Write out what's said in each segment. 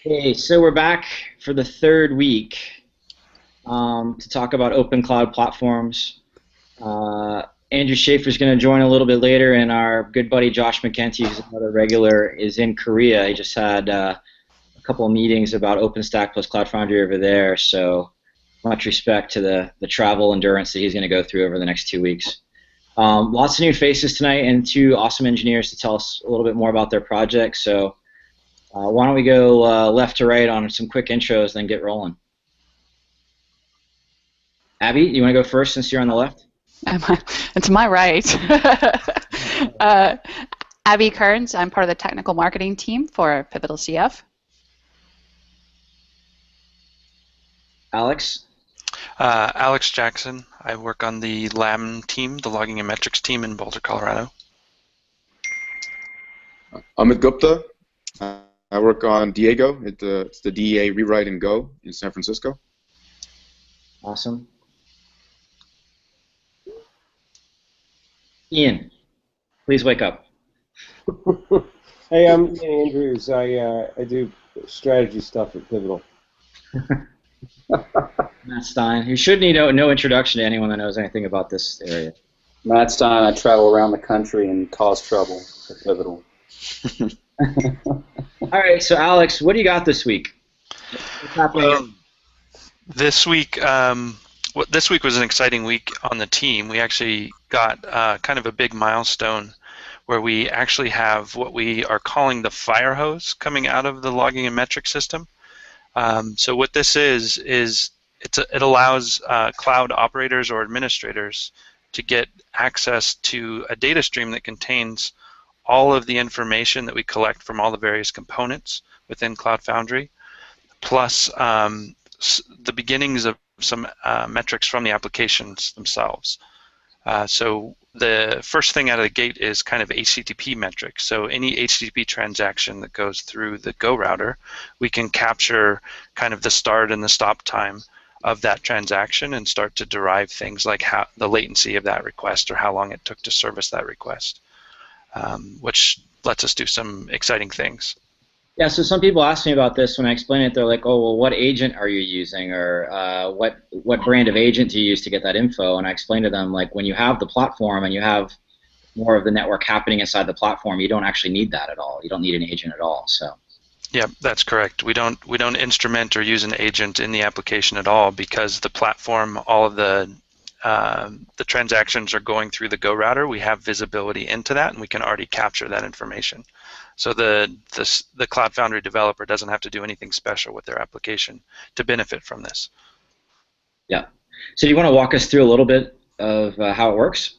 Hey, so we're back for the third week to talk about open cloud platforms. Uh, Andrew Schaefer's going to join a little bit later, and our good buddy Josh McKenty, who's another regular, is in Korea. He just had a couple of meetings about OpenStack plus Cloud Foundry over there, so much respect to the travel endurance that he's going to go through over the next 2 weeks. Lots of new faces tonight and two awesome engineers to tell us a little bit more about their projects. So why don't we go left to right on some quick intros, then get rolling. Abby, you want to go first since you're on the left? It's my right. uh, Abby Kearns, I'm part of the technical marketing team for Pivotal CF. Alex? Alex Jackson. I work on the LAM team, the Logging and Metrics team in Boulder, Colorado. Amit Gupta. I work on Diego. It's the DEA Rewrite and Go in San Francisco. Awesome. Ian, please wake up. Hey, I'm Ian Andrews. I do strategy stuff at Pivotal. Matt Stein, who should need no introduction to anyone that knows anything about this area. Matt Stein, I travel around the country and cause trouble at Pivotal. All right, so Alex, what do you got this week? What's happening? This week, this week was an exciting week on the team. We actually got kind of a big milestone where we actually have what we are calling the fire hose coming out of the logging and metric system. So what this is it allows cloud operators or administrators to get access to a data stream that contains all of the information that we collect from all the various components within Cloud Foundry, plus the beginnings of some metrics from the applications themselves. So the first thing out of the gate is kind of HTTP metrics. So any HTTP transaction that goes through the Go router, we can capture kind of the start and the stop time of that transaction and start to derive things like the latency of that request or how long it took to service that request, which lets us do some exciting things. Yeah, so some people ask me about this when I explain it. They're like, "Oh, well, what agent are you using, or what brand of agent do you use to get that info?" And I explain to them, like, when you have the platform and you have more of the network happening inside the platform, you don't actually need that at all. You don't need an agent at all. So. Yeah, that's correct. We don't instrument or use an agent in the application at all because the platform, all of the transactions are going through the Go router. We have visibility into that, and we can already capture that information. So the Cloud Foundry developer doesn't have to do anything special with their application to benefit from this. Yeah. So do you want to walk us through a little bit of how it works?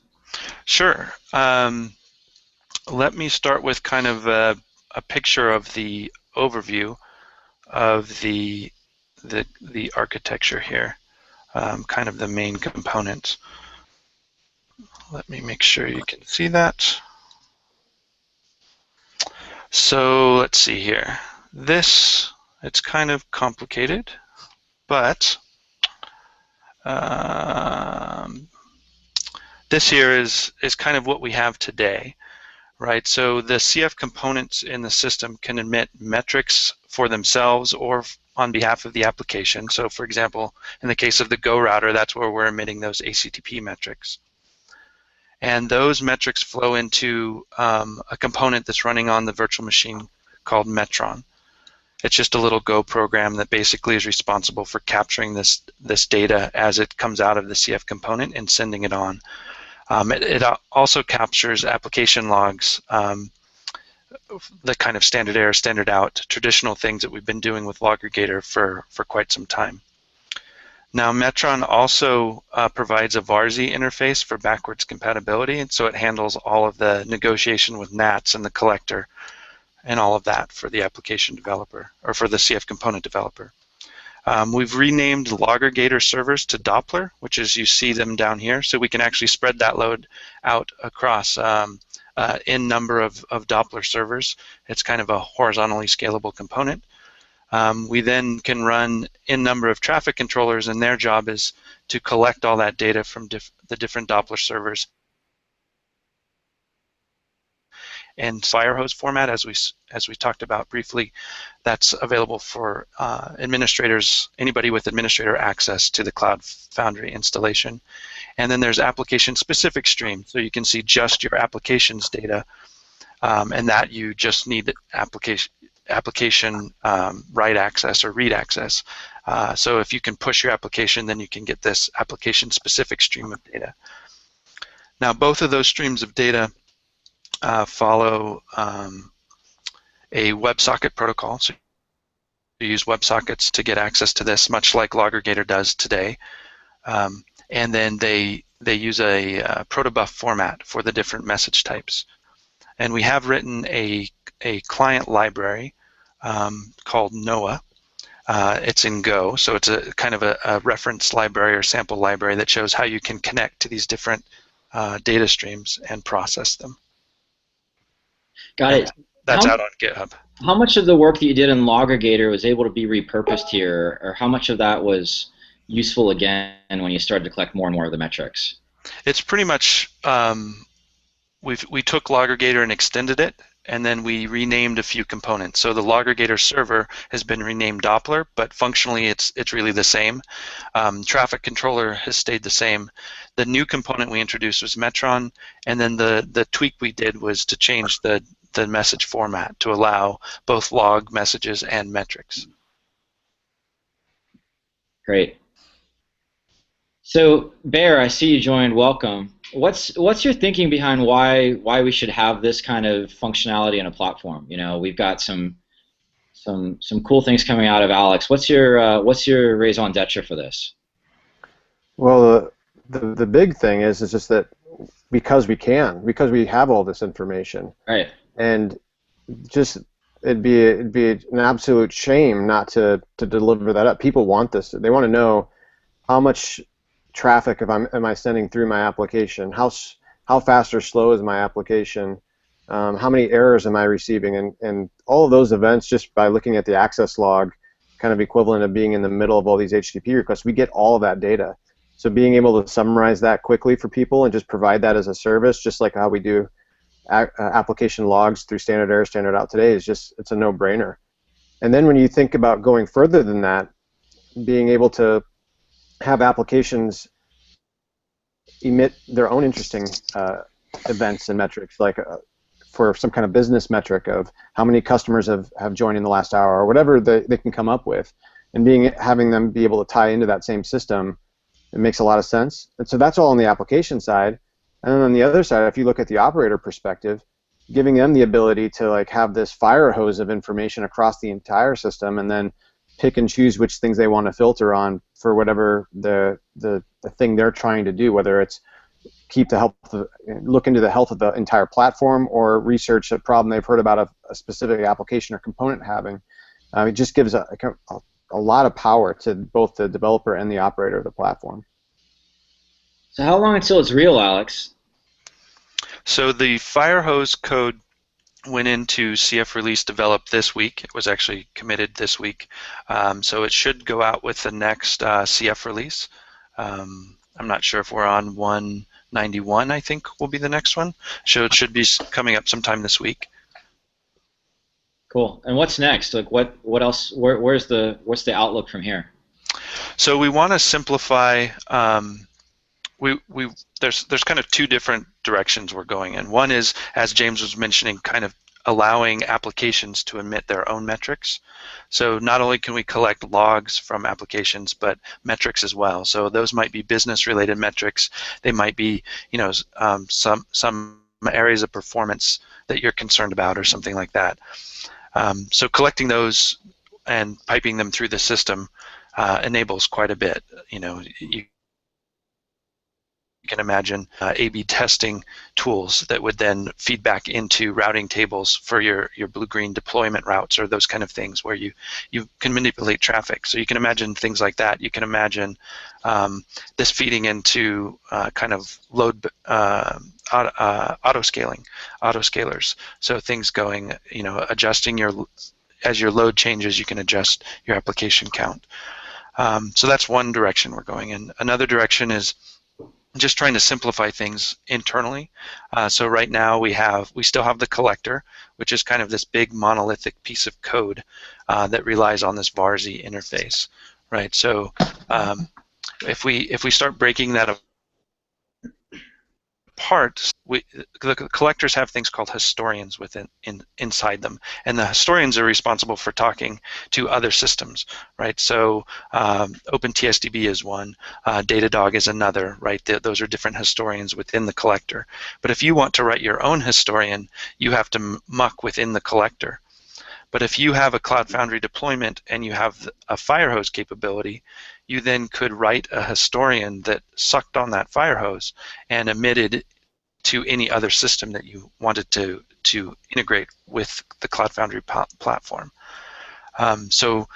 Sure. Let me start with kind of a picture of the overview of the architecture here, kind of the main components. Let me make sure you can see that. So let's see here. It's kind of complicated, but this here is kind of what we have today, right? So the CF components in the system can emit metrics for themselves or on behalf of the application. So for example, in the case of the Go router, that's where we're emitting those HTTP metrics. And those metrics flow into a component that's running on the virtual machine called Metron. It's just a little Go program that basically is responsible for capturing this data as it comes out of the CF component and sending it on. It also captures application logs, the kind of standard error, standard out, traditional things that we've been doing with Logregator for quite some time. Now, Metron also provides a VARSI interface for backwards compatibility, and so it handles all of the negotiation with NATs and the collector and all of that for the application developer, or for the CF component developer. We've renamed Logregator servers to Doppler, which is, you see them down here, so we can actually spread that load out across n number of Doppler servers. It's kind of a horizontally scalable component. We then can run n number of traffic controllers, and their job is to collect all that data from the different Doppler servers in Firehose format, as we talked about briefly. That's available for administrators, anybody with administrator access to the Cloud Foundry installation. And then there's application-specific stream, so you can see just your applications data, and that you just need application write access or read access. So if you can push your application, then you can get this application-specific stream of data. Now, both of those streams of data follow a WebSocket protocol. So you use WebSockets to get access to this, much like Loggergator does today. And then they use a protobuf format for the different message types. And we have written a client library called Noah. It's in Go, so it's a kind of a reference library or sample library that shows how you can connect to these different data streams and process them. Got it. That's out on GitHub. How much of the work that you did in Loggergator was able to be repurposed here, or how much of that was useful again when you started to collect more and more of the metrics? It's pretty much, we took Loggergator and extended it, and then we renamed a few components. So the Loggergator server has been renamed Doppler, but functionally it's really the same. Traffic controller has stayed the same. The new component we introduced was Metron, and then the tweak we did was to change the message format to allow both log messages and metrics. Great. So Bear, I see you joined. Welcome. What's your thinking behind why we should have this kind of functionality in a platform? You know, we've got some cool things coming out of Alex. What's your raison d'etre for this? Well, the big thing is just that because we have all this information, right? And just it'd be an absolute shame not to deliver that up. People want this. They want to know how much traffic am I sending through my application? How fast or slow is my application? How many errors am I receiving? And all of those events, just by looking at the access log, kind of equivalent of being in the middle of all these HTTP requests, we get all of that data. So being able to summarize that quickly for people and just provide that as a service, just like how we do application logs through standard error, standard out today, it's a no-brainer. And then when you think about going further than that, being able to have applications emit their own interesting events and metrics, like for some kind of business metric of how many customers have joined in the last hour or whatever they can come up with, and having them be able to tie into that same system, it makes a lot of sense. And so that's all on the application side. And then on the other side, if you look at the operator perspective, giving them the ability to like have this fire hose of information across the entire system, and then pick and choose which things they want to filter on for whatever the thing they're trying to do, whether it's look into the health of the entire platform or research a problem they've heard about a specific application or component having. It just gives a lot of power to both the developer and the operator of the platform. So how long until it's real, Alex? So the Firehose code went into CF release developed this week. It was actually committed this week. So it should go out with the next CF release. I'm not sure if we're on 191, I think will be the next one. So it should be coming up sometime this week. Cool. And what's next? Like what else? What's the outlook from here? So we want to simplify. There's kind of two different directions we're going in. One is, as James was mentioning, kind of allowing applications to emit their own metrics. So not only can we collect logs from applications, but metrics as well. So those might be business-related metrics. They might be, some areas of performance that you're concerned about, or something like that. So collecting those and piping them through the system enables quite a bit. You can imagine A/B testing tools that would then feed back into routing tables for your blue-green deployment routes, or those kind of things where you can manipulate traffic. So you can imagine things like that. You can imagine this feeding into kind of load autoscalers. So things going, adjusting as your load changes, you can adjust your application count. So that's one direction we're going in. Another direction is just trying to simplify things internally. So right now we still have the collector, which is kind of this big monolithic piece of code that relies on this varz interface, right? So if we start breaking that apart, the collectors have things called historians inside them, and the historians are responsible for talking to other systems, right? So OpenTSDB is one, Datadog is another, right? Those are different historians within the collector. But if you want to write your own historian, you have to muck within the collector. But if you have a Cloud Foundry deployment and you have a Firehose capability, you then could write a historian that sucked on that Firehose and emitted to any other system that you wanted to integrate with the Cloud Foundry platform. So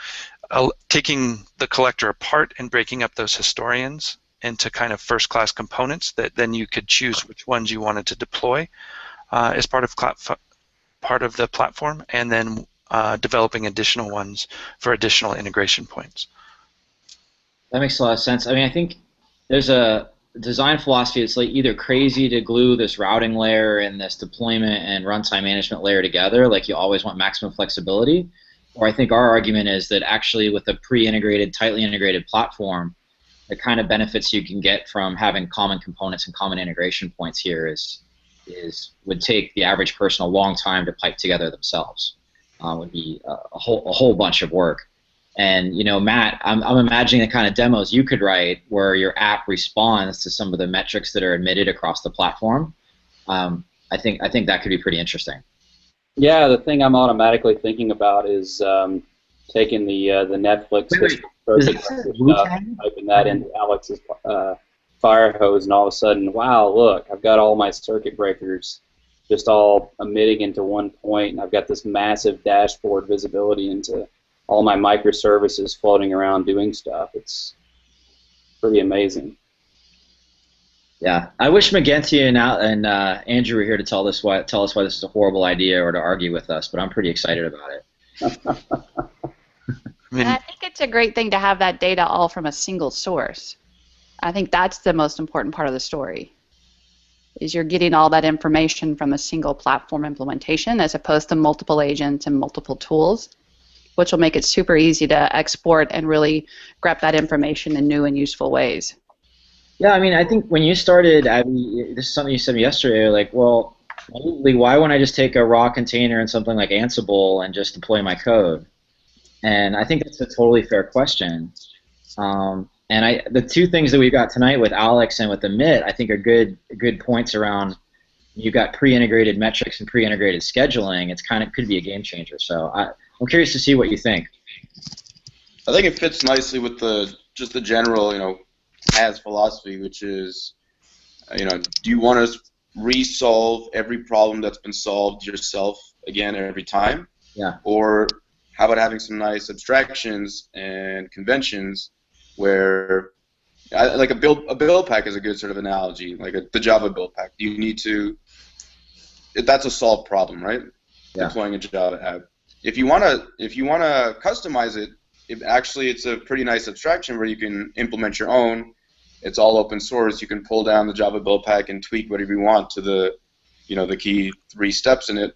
taking the collector apart and breaking up those historians into kind of first-class components that then you could choose which ones you wanted to deploy as part of the platform, and then developing additional ones for additional integration points. That makes a lot of sense. I mean, I think there's a design philosophy that's like either crazy to glue this routing layer and this deployment and runtime management layer together, like you always want maximum flexibility, or I think our argument is that actually with a pre-integrated, tightly integrated platform, the kind of benefits you can get from having common components and common integration points here would take the average person a long time to pipe together themselves. Would be a whole bunch of work. And you know, Matt, I'm imagining the kind of demos you could write where your app responds to some of the metrics that are emitted across the platform. I think that could be pretty interesting. Yeah, the thing I'm automatically thinking about is taking the Netflix typing that into Alex's Firehose, and all of a sudden, wow, look, I've got all my circuit breakers just all emitting into one point, and I've got this massive dashboard visibility into all my microservices floating around doing stuff. It's pretty amazing. Yeah, I wish McGinty and Andrew were here to tell us why this is a horrible idea or to argue with us, but I'm pretty excited about it. I think it's a great thing to have that data all from a single source. I think that's the most important part of the story, is you're getting all that information from a single platform implementation as opposed to multiple agents and multiple tools, which will make it super easy to export and really grab that information in new and useful ways. Yeah, I mean, I think when you started, Abby, this is something you said yesterday, like, well, why wouldn't I just take a raw container and something like Ansible and just deploy my code? And I think that's a totally fair question. And the two things that we've got tonight with Alex and with Amit, I think are good points around. You've got pre-integrated metrics and pre-integrated scheduling. It's could be a game changer. So I'm curious to see what you think. I think it fits nicely with just the general, as philosophy, which is, do you want to resolve every problem that's been solved yourself again every time? Yeah. Or how about having some nice abstractions and conventions where, like a build pack is a good sort of analogy, like the Java build pack. You need to, that's a solved problem, right? Yeah. Deploying a Java app. If you wanna customize it, it's a pretty nice abstraction where you can implement your own. It's all open source. You can pull down the Java build pack and tweak whatever you want to the key 3 steps in it.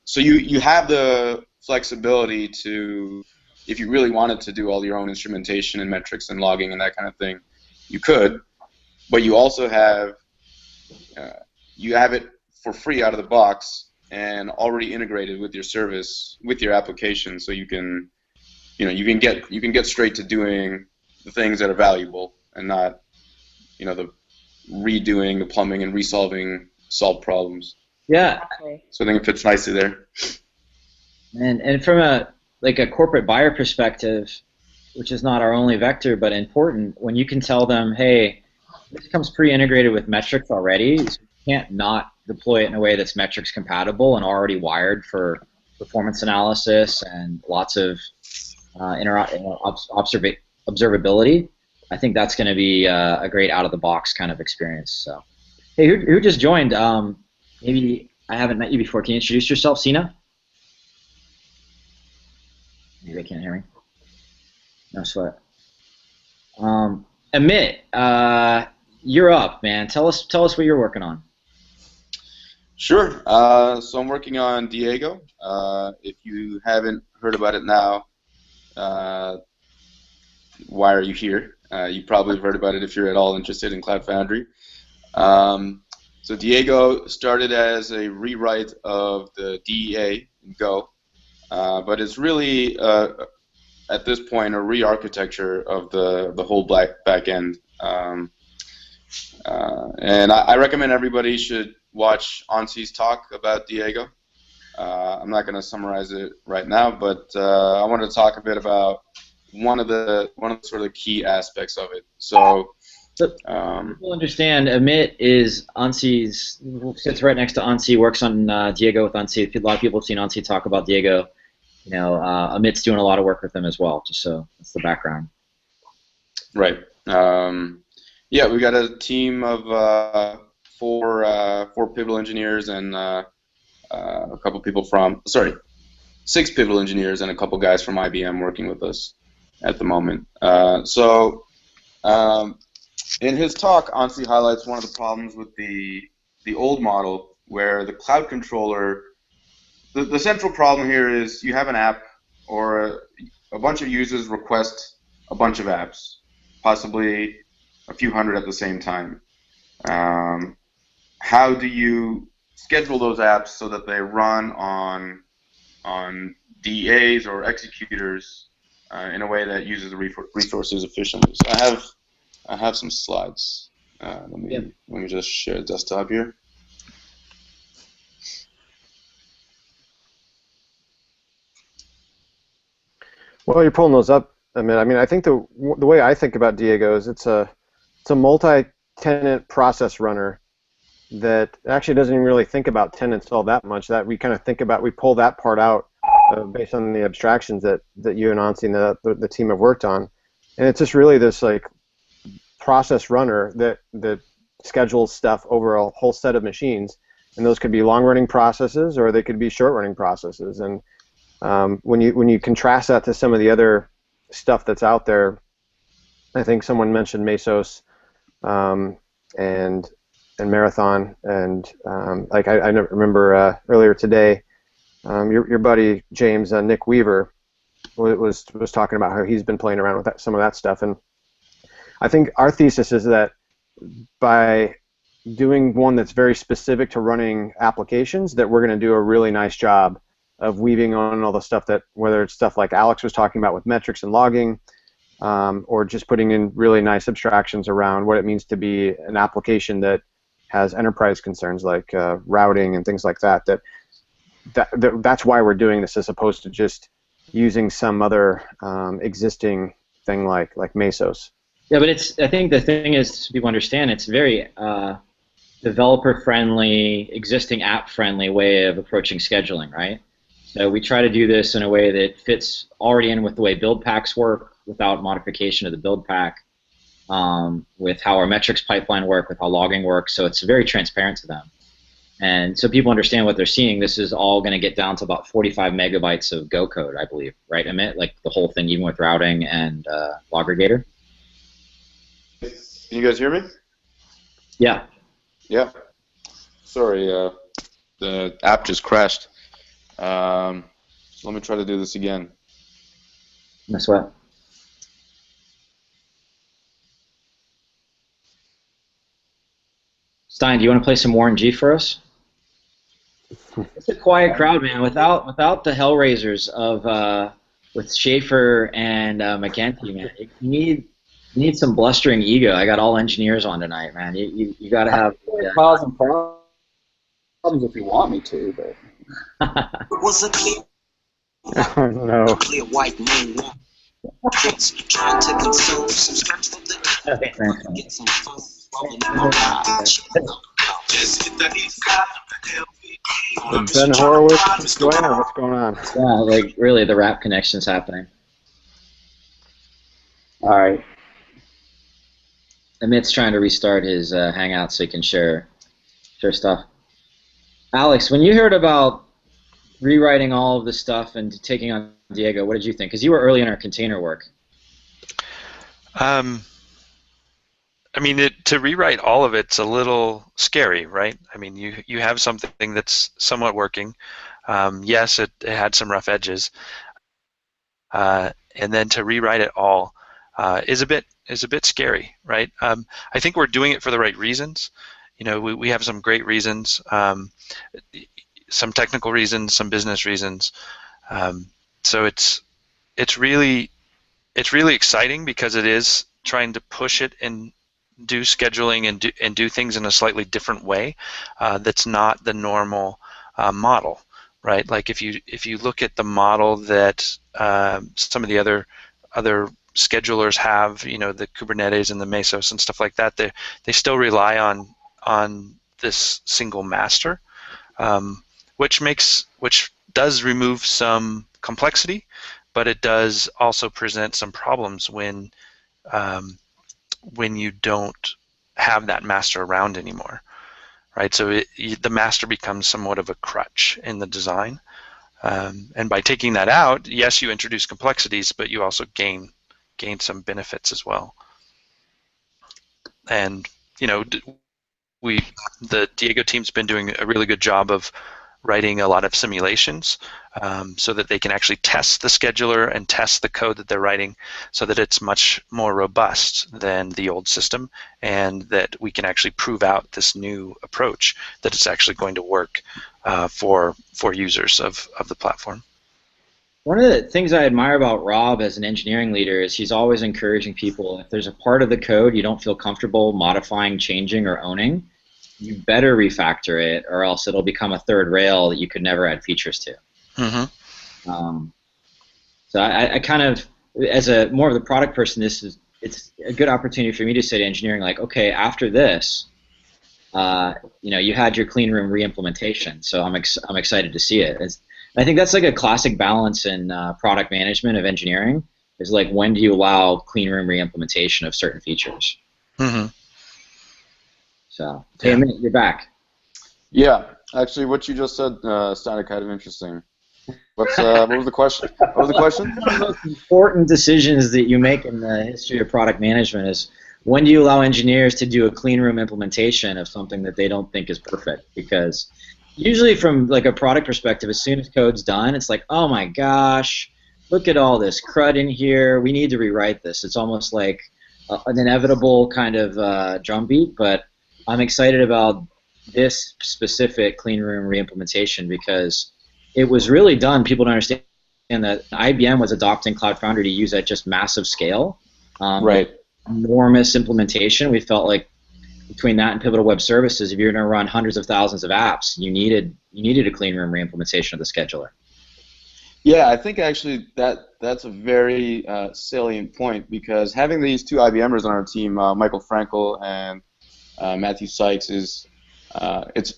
So you have the flexibility to, if you really wanted to do all your own instrumentation and metrics and logging and that kind of thing, you could. But you also have it for free out of the box and already integrated with your service, with your application, so you can get straight to doing the things that are valuable and not the redoing the plumbing and solved problems. Yeah. So I think it fits nicely there. And from a corporate buyer perspective, which is not our only vector but important, when you can tell them, hey, this comes pre-integrated with metrics already, so you can't not deploy it in a way that's metrics compatible and already wired for performance analysis and lots of observability. I think that's going to be a great out-of-the-box kind of experience. So, hey, who just joined? Maybe I haven't met you before. Can you introduce yourself, Sina? Maybe they can't hear me. No sweat. Amit, you're up, man. Tell us what you're working on. Sure. So I'm working on Diego. If you haven't heard about it now, why are you here? You probably have heard about it if you're at all interested in Cloud Foundry. So Diego started as a rewrite of the DEA in Go, but it's really at this point a re-architecture of the whole back end. And I recommend everybody should watch Ansi's talk about Diego. I'm not going to summarize it right now, but I want to talk a bit about one of the sort of key aspects of it. So people understand. Amit is Ansi's, sits right next to Ansi, works on Diego with Ansi. A lot of people have seen Ansi talk about Diego. You know, Amit's doing a lot of work with them as well. Just so that's the background. Right. Yeah, we got a team of four pivotal engineers and a couple people from, sorry, 6 pivotal engineers and a couple guys from IBM working with us at the moment. In his talk, Ansi highlights one of the problems with the old model, where the cloud controller, the central problem here is you have an app or a bunch of users request a bunch of apps, possibly a few hundred at the same time. How do you schedule those apps so that they run on DAs or executors in a way that uses the resources efficiently? So I have some slides. Let me just share a desktop here. Well, you're pulling those up, Amit. I mean, I think the way I think about Diego is it's a multi-tenant process runner that actually doesn't even really think about tenants all that much. That we kind of think about, we pull that part out based on the abstractions that you and Ansi and the team have worked on, and it's just really this like process runner that schedules stuff over a whole set of machines, and those could be long-running processes or they could be short-running processes. And when you contrast that to some of the other stuff that's out there, I think someone mentioned Mesos and Marathon, and like I remember earlier today, your buddy James Nick Weaver was talking about how he's been playing around with some of that stuff, and I think our thesis is that by doing one that's very specific to running applications, that we're going to do a really nice job of weaving on all the stuff that, whether it's stuff like Alex was talking about with metrics and logging, or just putting in really nice abstractions around what it means to be an application that has enterprise concerns like routing and things like that. That's why we're doing this, as opposed to just using some other existing thing like Mesos. Yeah, but I think the thing is, people understand, it's very developer-friendly, existing app-friendly way of approaching scheduling, right? So we try to do this in a way that fits already in with the way build packs work, without modification of the build pack, with how our metrics pipeline work, with how logging works. So it's very transparent to them. And so people understand what they're seeing. This is all going to get down to about 45 megabytes of Go code, I believe, right, Amit? Like the whole thing, even with routing and Loggregator. Can you guys hear me? Yeah. Yeah. Sorry, the app just crashed. Let me try to do this again. No sweat. Stein, do you want to play some Warren G for us? It's a quiet crowd, man. Without the Hellraisers of with Schaefer and McKenty, man, you need some blustering ego. I got all engineers on tonight, man. You got to have causing problems if you want me to, but. Was a clear, No. clear white man trying to consume some scratch from the Okay, thanks, man. get some fun rolling in my ride. Just hit the east side of the LV. Ben Horowitz, Joanna, what's going on? Yeah, like really, the rap connection's happening. All right. Amit's trying to restart his Hangout so he can share stuff. Alex, when you heard about rewriting all of this stuff and taking on Diego, what did you think? Because you were early in our container work. I mean, to rewrite all of it's a little scary, right? I mean, you have something that's somewhat working. Yes, it had some rough edges, and then to rewrite it all is a bit scary, right? I think we're doing it for the right reasons. You know, we have some great reasons, some technical reasons, some business reasons. So it's really exciting because it is trying to push it and do scheduling and do things in a slightly different way that's not the normal model, right? Like if you look at the model that some of the other schedulers have, you know, the Kubernetes and the Mesos and stuff like that, they still rely on this single master, which does remove some complexity, but it does also present some problems when you don't have that master around anymore, right? So the master becomes somewhat of a crutch in the design, and by taking that out, yes, you introduce complexities, but you also gain some benefits as well. And you know, the Diego team's been doing a really good job of writing a lot of simulations so that they can actually test the scheduler and test the code that they're writing so that it's much more robust than the old system, and that we can actually prove out this new approach that it's actually going to work for users of the platform. One of the things I admire about Rob as an engineering leader is he's always encouraging people, if there's a part of the code you don't feel comfortable modifying, changing, or owning, you better refactor it, or else it'll become a third rail that you could never add features to. Mm-hmm. So I kind of, as more of the product person, it's a good opportunity for me to say to engineering, like, okay, after this, you know, you had your clean room re-implementation, so I'm excited to see it. I think that's like a classic balance in product management of engineering, is like, when do you allow clean room re-implementation of certain features? Mm-hmm. So, hey, yeah. You're back. Yeah, actually, what you just said sounded kind of interesting. What was the question? What was the question? One of the most important decisions that you make in the history of product management is, when do you allow engineers to do a clean room implementation of something that they don't think is perfect? Because usually from like a product perspective, as soon as code's done, it's like, oh my gosh, look at all this crud in here. We need to rewrite this. It's almost like an inevitable kind of drumbeat, but I'm excited about this specific clean room re-implementation because it was really done. People don't understand that IBM was adopting Cloud Foundry to use at just massive scale. Right. Enormous implementation. We felt like between that and Pivotal Web Services, if you're going to run hundreds of thousands of apps, you needed a clean room re-implementation of the scheduler. Yeah, I think actually that's a very salient point, because having these two IBMers on our team, Michael Frankel and Matthew Sykes, it's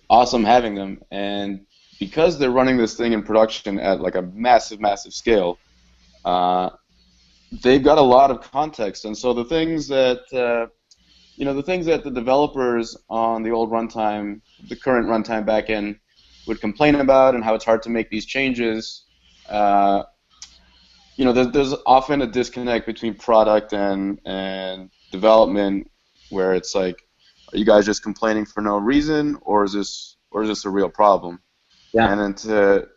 awesome having them, and because they're running this thing in production at like a massive scale, they've got a lot of context, and so the things that the developers on the old runtime, the current runtime backend, would complain about, and how it's hard to make these changes. There's often a disconnect between product and development, where it's like, are you guys just complaining for no reason, or is this a real problem? Yeah. And then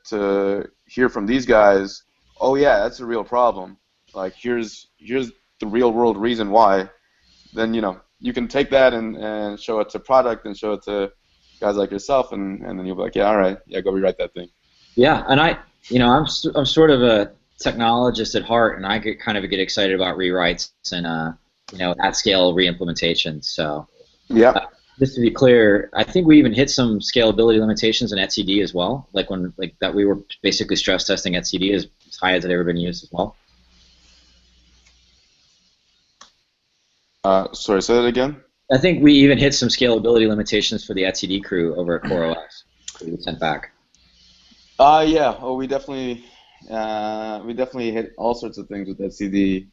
to hear from these guys, oh yeah, that's a real problem. Like, here's the real world reason why. Then you can take that and show it to product and show it to guys like yourself, and then you'll be like, yeah, all right, yeah, go rewrite that thing. Yeah, and I'm sort of a technologist at heart, and I get excited about rewrites and at scale re-implementations. So yeah. Just to be clear, I think we even hit some scalability limitations in etcd as well. Like that we were basically stress testing etcd as high as it ever been used as well. Sorry, say that again? I think we even hit some scalability limitations for the etcd crew over at CoreOS that we sent back. Yeah. Oh, we definitely hit all sorts of things with etcd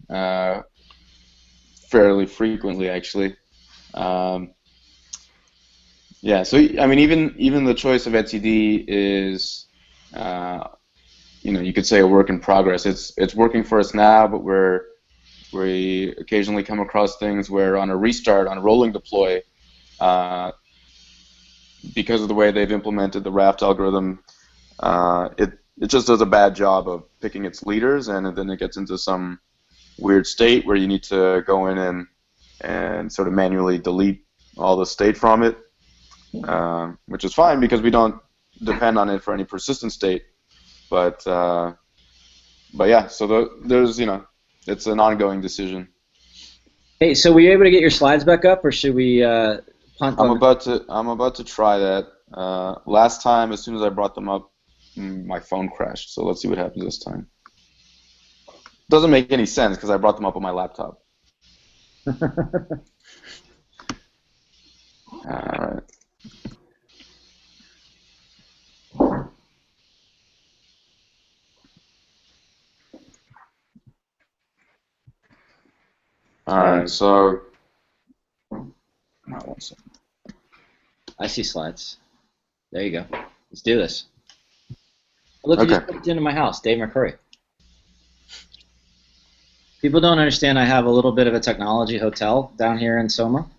fairly frequently, actually. Yeah. So I mean, even the choice of etcd is, you could say a work in progress. It's working for us now, but we're We occasionally come across things where on a restart, on a rolling deploy, because of the way they've implemented the raft algorithm, it just does a bad job of picking its leaders, and then it gets into some weird state where you need to go in and sort of manually delete all the state from it, which is fine because we don't depend on it for any persistent state. But yeah, so there's, it's an ongoing decision. Hey, so were you able to get your slides back up, or should we punt? I'm about to try that. Last time, as soon as I brought them up, my phone crashed. So let's see what happens this time. Doesn't make any sense because I brought them up on my laptop. All right. All right, so one second. I see slides. There you go. Let's do this. Look, Okay. you just walked into my house, Dave McCurry. People don't understand I have a little bit of a technology hotel down here in Soma.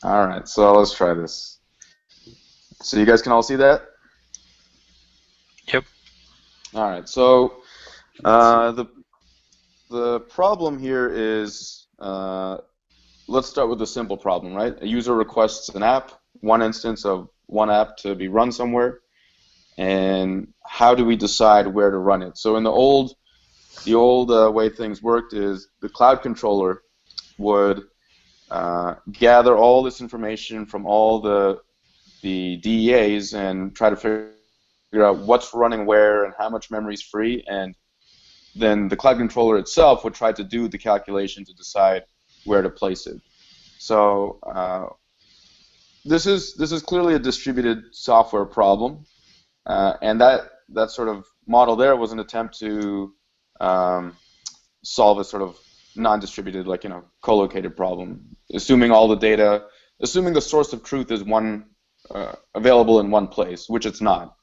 All right, so let's try this. So you guys can all see that? Yep. All right, so the problem here is, let's start with a simple problem, right? A user requests an app, one instance of one app to be run somewhere, and how do we decide where to run it? So in the old way things worked is the cloud controller would gather all this information from all the DEAs and try to figure out what's running where and how much memory is free, and then the cloud controller itself would try to do the calculation to decide where to place it. So this is clearly a distributed software problem, and that sort of model there was an attempt to solve a sort of non-distributed, like, co-located problem, assuming all the data, assuming the source of truth is available in one place, which it's not.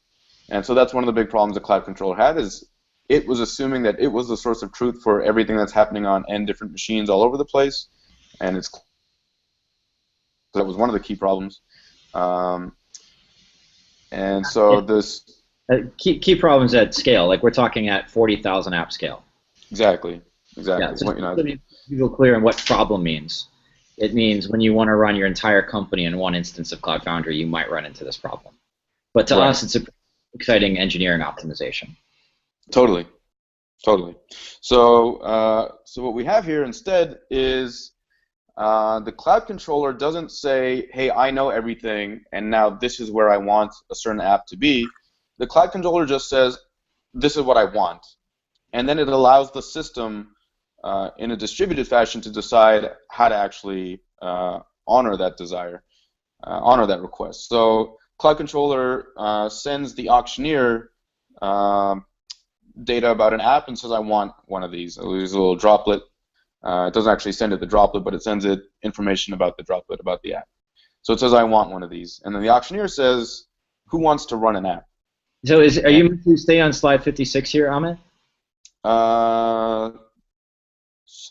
And so that's one of the big problems the cloud controller had, is it was assuming that it was the source of truth for everything that's happening on n different machines all over the place, and that was one of the key problems. And so this key problems at scale, like we're talking at 40,000 app scale. Exactly. Yeah, so to be people clear on what problem means. It means when you want to run your entire company in one instance of Cloud Foundry, you might run into this problem. But to us, it's an exciting engineering optimization. Totally. So what we have here instead is the cloud controller doesn't say, hey, I know everything, and now this is where I want a certain app to be. The cloud controller just says, this is what I want. And then it allows the system in a distributed fashion to decide how to actually honor that desire, honor that request. So cloud controller sends the auctioneer data about an app and says, I want one of these. I'll use a little droplet. It doesn't actually send it the droplet, but it sends it information about the droplet, about the app. So it says, I want one of these. And then the auctioneer says, who wants to run an app? So are you meant to stay on slide 56 here, Amit?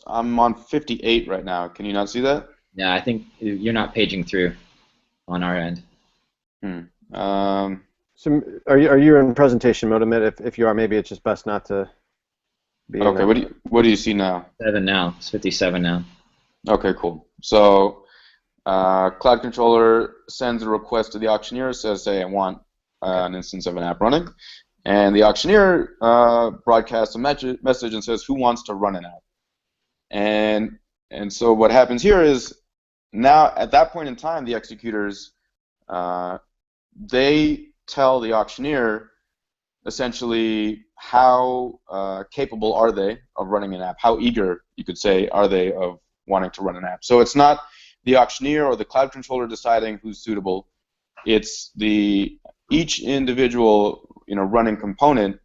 I'm on 58 right now. Can you not see that? Yeah, I think you're not paging through on our end. So are you in presentation mode, Amit? If you are, maybe it's just best not to be. Okay. What do you see now? 7 now. It's 57 now. Okay, cool. So cloud controller sends a request to the auctioneer, says, hey, I want an instance of an app running. And the auctioneer broadcasts a message and says, who wants to run an app? And so what happens here is, now at that point in time, the executors, they tell the auctioneer essentially how capable are they of running an app, how eager, you could say, are they of wanting to run an app. So it's not the auctioneer or the cloud controller deciding who's suitable. It's each individual running component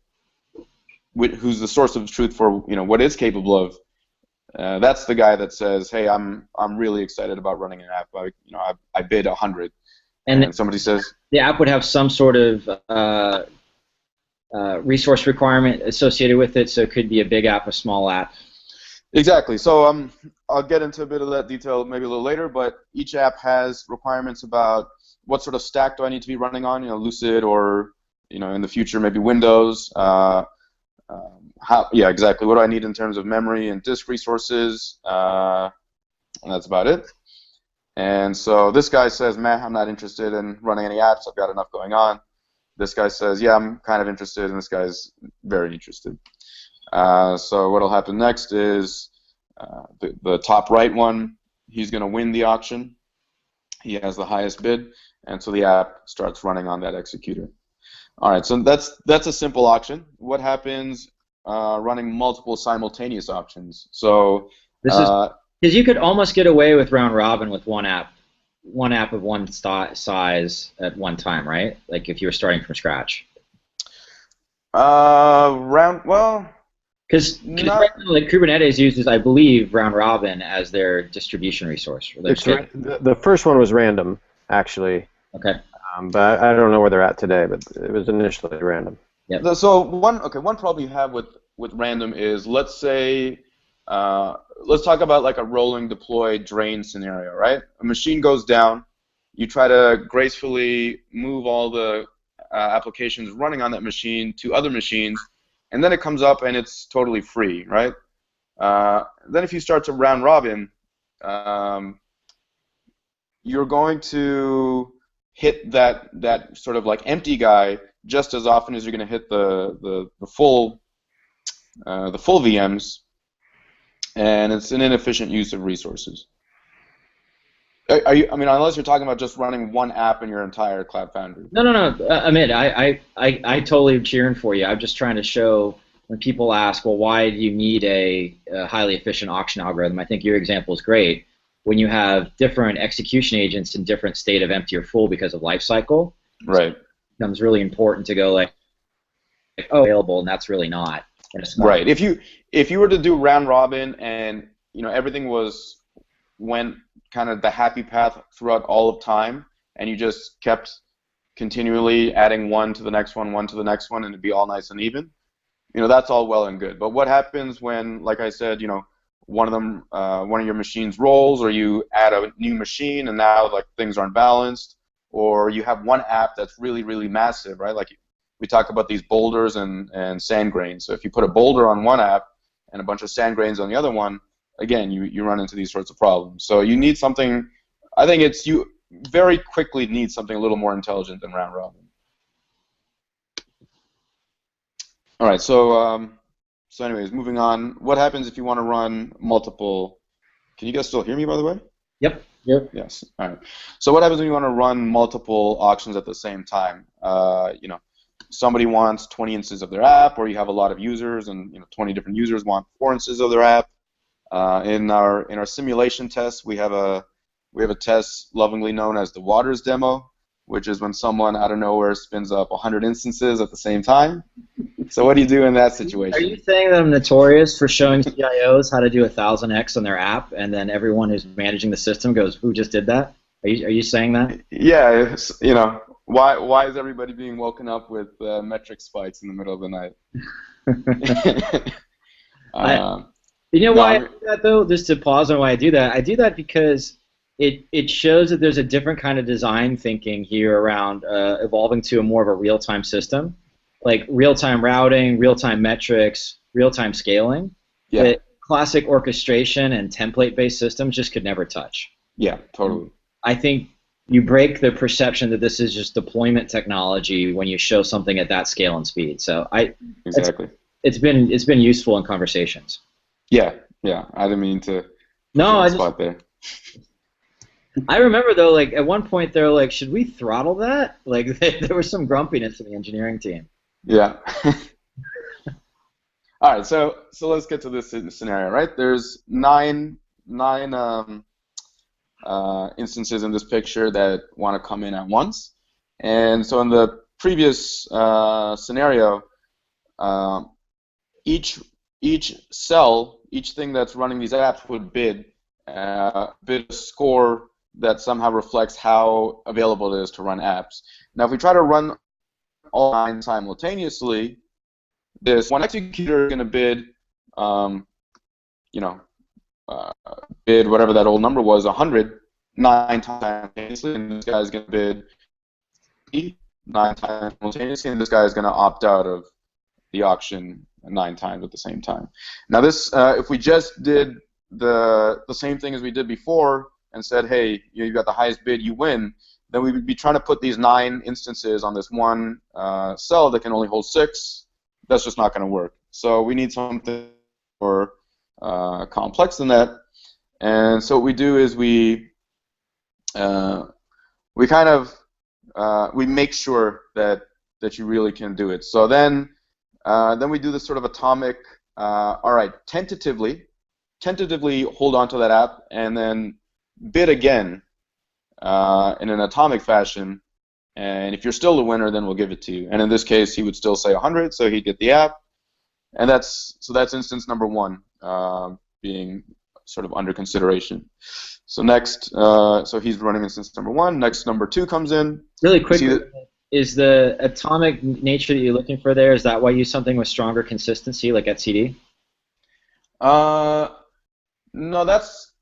who's the source of truth for what it's capable of. That's the guy that says, hey, I'm really excited about running an app. I bid 100. And somebody says the app would have some sort of resource requirement associated with it, so it could be a big app, a small app. Exactly. So I'll get into a bit of that detail maybe a little later, but each app has requirements about what sort of stack do I need to be running on, Lucid or, in the future maybe Windows. Yeah, exactly. What do I need in terms of memory and disk resources? And that's about it. And so this guy says, meh, I'm not interested in running any apps. I've got enough going on. This guy says, yeah, I'm kind of interested, and this guy's very interested. So what'll happen next is the top right one, he's going to win the auction. He has the highest bid, and so the app starts running on that executor. All right, so that's a simple auction. What happens running multiple simultaneous auctions? So this is because you could almost get away with round robin with one app of one size at one time, right? Like if you were starting from scratch. Because like Kubernetes uses, I believe, round robin as their distribution resource. The first one was random, actually. Okay. But I don't know where they're at today, but it was initially random. Yeah. So one problem you have with random is, let's say, let's talk about like a rolling deploy drain scenario, right? A machine goes down, you try to gracefully move all the applications running on that machine to other machines, and then it comes up and it's totally free, right? Then if you start to round robin, you're going to hit that sort of like empty guy just as often as you're going to hit the full VMs, and it's an inefficient use of resources. Unless you're talking about just running one app in your entire Cloud Foundry. No. Amit, I totally cheering for you. I'm just trying to show when people ask, well, why do you need a highly efficient auction algorithm? I think your example is great. When you have different execution agents in different state of empty or full because of life cycle, right, it becomes really important to go like, oh, available, and that's really not. Right. If you were to do round robin and everything went kind of the happy path throughout all of time, and you just kept continually adding one to the next one, one to the next one, and it'd be all nice and even, that's all well and good. But what happens when, like I said, one of your machines rolls, or you add a new machine and now like things aren't balanced, or you have one app that's really, really massive, right? Like we talk about these boulders and sand grains. So if you put a boulder on one app and a bunch of sand grains on the other one, again, you run into these sorts of problems. So you need something, I think you very quickly need something a little more intelligent than round robin. All right, so anyways, moving on. What happens if you want to run multiple? Can you guys still hear me, by the way? Yep. Yes. All right. So what happens when you want to run multiple auctions at the same time? Somebody wants 20 instances of their app, or you have a lot of users, and 20 different users want 4 instances of their app. In our simulation test, we have a test lovingly known as the waters demo, which is when someone out of nowhere spins up 100 instances at the same time. So what do you do in that situation? Are you saying that I'm notorious for showing CIOs how to do 1000x on their app, and then everyone who's managing the system goes, "Who just did that?" Are you saying that? Yeah, why is everybody being woken up with metric spikes in the middle of the night? You know why I do that, though? Just to pause on why I do that. I do that because it shows that there's a different kind of design thinking here around evolving to a more of a real-time system, like real-time routing, real-time metrics, real-time scaling. Yeah. That classic orchestration and template-based systems just could never touch. Yeah, totally. I think you break the perception that this is just deployment technology when you show something at that scale and speed. So exactly. It's been useful in conversations. Yeah. I didn't mean to. Spot there. I remember though, like at one point they were like, "Should we throttle that?" Like there was some grumpiness in the engineering team. Yeah. All right, so let's get to this scenario, right? There's nine instances in this picture that want to come in at once, and so in the previous scenario, each cell, each thing that's running these apps would bid a score that somehow reflects how available it is to run apps. Now, if we try to run all 9 simultaneously, this one executor is going to bid, bid whatever that old number was, 100 9 times simultaneously, and this guy is going to bid 9 times simultaneously, and this guy is going to opt out of the auction 9 times at the same time. Now this, if we just did the same thing as we did before and said, hey, you've got the highest bid, you win, then we would be trying to put these 9 instances on this one cell that can only hold 6. That's just not going to work. So we need something more complex than that. And so what we do is we make sure that you really can do it. So then we do this sort of atomic. All right, tentatively hold on to that app and then bid again in an atomic fashion. And if you're still the winner, then we'll give it to you. And in this case, he would still say 100, so he'd get the app. And that's instance number 1 being sort of under consideration. So next, so he's running instance number 1. Next, number 2 comes in. Really quick, is the atomic nature that you're looking for there, is that why you use something with stronger consistency, like etcd? No, that's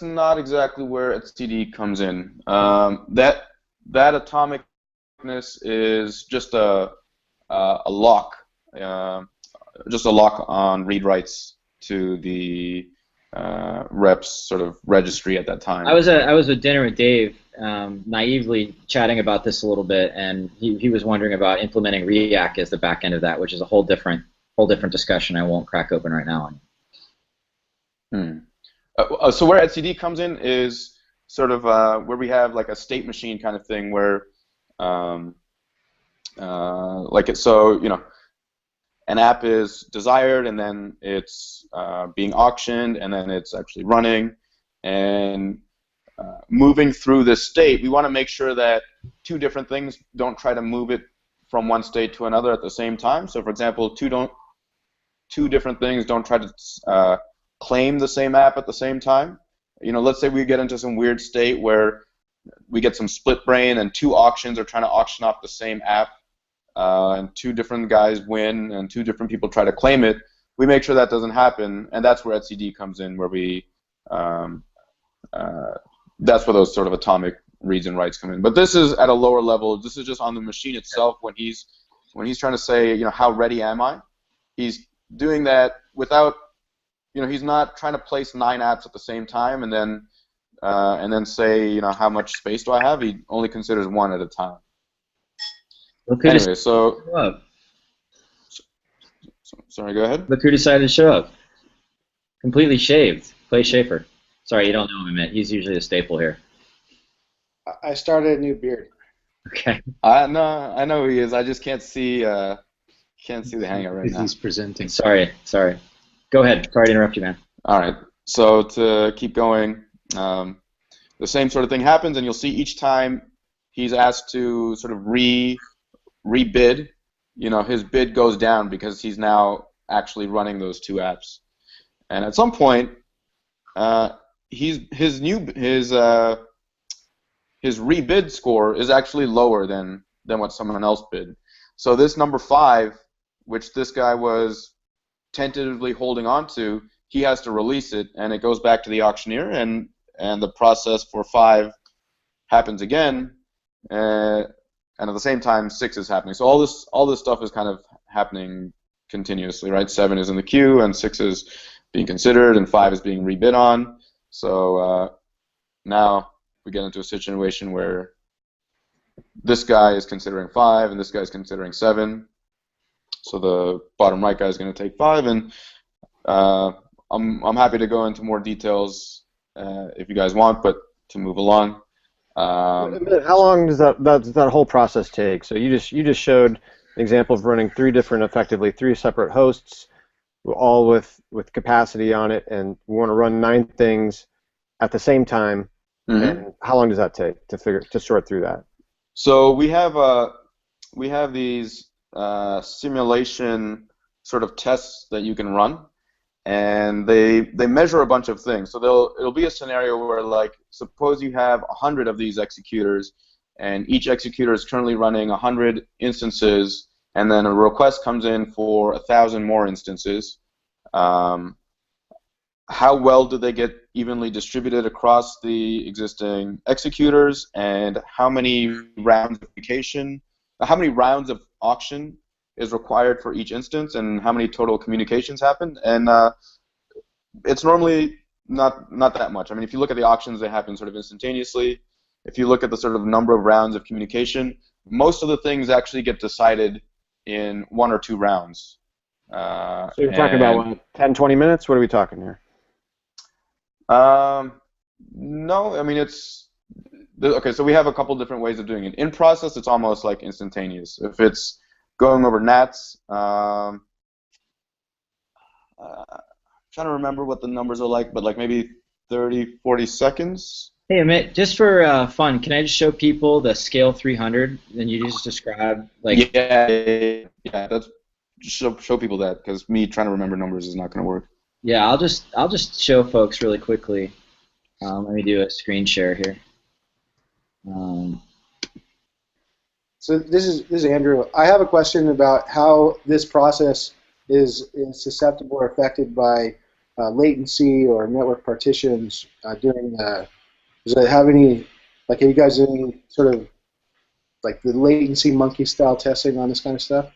not exactly where etcd comes in. That atomicness is just a lock, just a lock on read writes to the rep's sort of registry at that time. I was at dinner with Dave, naively chatting about this a little bit, and he was wondering about implementing React as the back end of that, which is a whole different discussion I won't crack open right now. So where etcd comes in is sort of where we have like a state machine kind of thing where, an app is desired, and then it's being auctioned, and then it's actually running, and moving through this state, we want to make sure that 2 different things don't try to move it from one state to another at the same time. So, for example, 2 different things don't try to claim the same app at the same time. Let's say we get into some weird state where we get some split brain and 2 auctions are trying to auction off the same app, and 2 different guys win and 2 different people try to claim it. We make sure that doesn't happen, and that's where etcd comes in, where we that's where those sort of atomic reads and writes come in. But this is at a lower level. This is just on the machine itself when he's trying to say, how ready am I? He's doing that without, he's not trying to place 9 apps at the same time and then say, how much space do I have? He only considers 1 at a time. Okay. Anyway, so sorry, go ahead. Look who decided to show up. Completely shaved. Clay Schaefer. Sorry, you don't know him, Emmett. He's usually a staple here. I started a new beard. Okay. I know who he is. I just can't see the Hangout right now. He's presenting. Sorry. Go ahead. Sorry to interrupt you, man. All right. So to keep going, the same sort of thing happens, and you'll see each time he's asked to sort of rebid, his bid goes down because he's now actually running those 2 apps. And at some point, his rebid score is actually lower than what someone else bid. So this number 5, which this guy was tentatively holding on to, he has to release it, and it goes back to the auctioneer, and the process for 5 happens again, and at the same time 6 is happening. So all this stuff is kind of happening continuously, right? 7 is in the queue, and 6 is being considered, and 5 is being rebid on. So now we get into a situation where this guy is considering 5, and this guy is considering 7. So the bottom right guy is going to take 5, and I'm happy to go into more details if you guys want, but to move along. How long does that whole process take? So you just showed an example of running 3 separate hosts, all with capacity on it, and we want to run 9 things at the same time. Mm-hmm. And how long does that take to sort through that? So we have these simulation sort of tests that you can run, and they measure a bunch of things. So it'll be a scenario where, like, suppose you have 100 of these executors, and each executor is currently running 100 instances and then a request comes in for 1,000 more instances. How well do they get evenly distributed across the existing executors, and how many rounds of communication, how many rounds of auction is required for each instance, and how many total communications happen? And it's normally not that much. I mean, if you look at the auctions, they happen sort of instantaneously. If you look at the sort of number of rounds of communication, most of the things actually get decided in 1 or 2 rounds. So you're talking about what, 10, 20 minutes? What are we talking here? No, I mean okay. So we have a couple different ways of doing it. In process, it's almost like instantaneous. If it's going over NATs, trying to remember what the numbers are like, but like maybe 30, 40 seconds. Hey, Amit, just for fun, can I just show people the scale 300? Then you just describe like. Yeah. That's show people that, because me trying to remember numbers is not going to work. Yeah, I'll just show folks really quickly. Let me do a screen share here. So this is Andrew. I have a question about how this process is susceptible or affected by latency or network partitions during the. Does it have any? Like, are you guys doing sort of like the latency monkey style testing on this kind of stuff?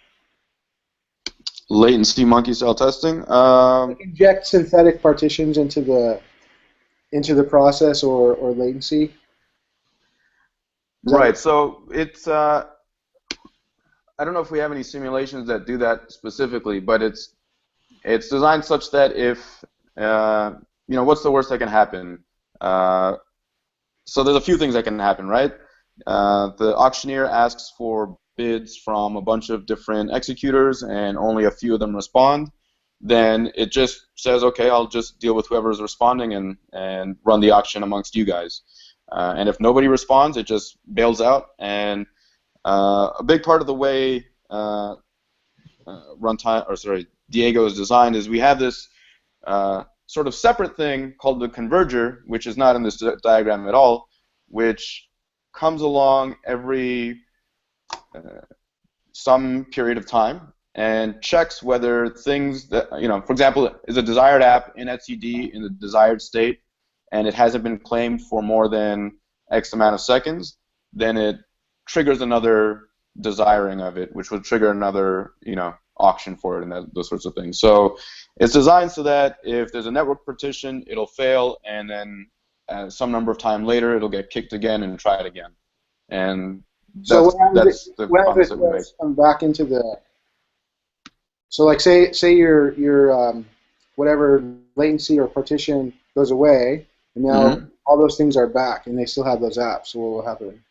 Latency monkey style testing. Like inject synthetic partitions into the process or latency. Right. So it's I don't know if we have any simulations that do that specifically, but it's designed such that if what's the worst that can happen? So there's a few things that can happen, right? The auctioneer asks for bids from a bunch of different executors, and only a few of them respond. Then it just says, okay, I'll just deal with whoever's responding and run the auction amongst you guys. And if nobody responds, it just bails out. And a big part of the way Diego is designed is we have this sort of separate thing called the converger, which is not in this diagram at all, which comes along every some period of time and checks whether things that, for example, is a desired app in etcd in the desired state and it hasn't been claimed for more than X amount of seconds, then it triggers another desiring of it, which would trigger another, auction for it and those sorts of things. So it's designed so that if there's a network partition, it'll fail, and then some number of time later, it'll get kicked again and try it again. And that's the concept we make. Come back into the. So like say your whatever latency or partition goes away, and now all those things are back, and they still have those apps. So what will happen?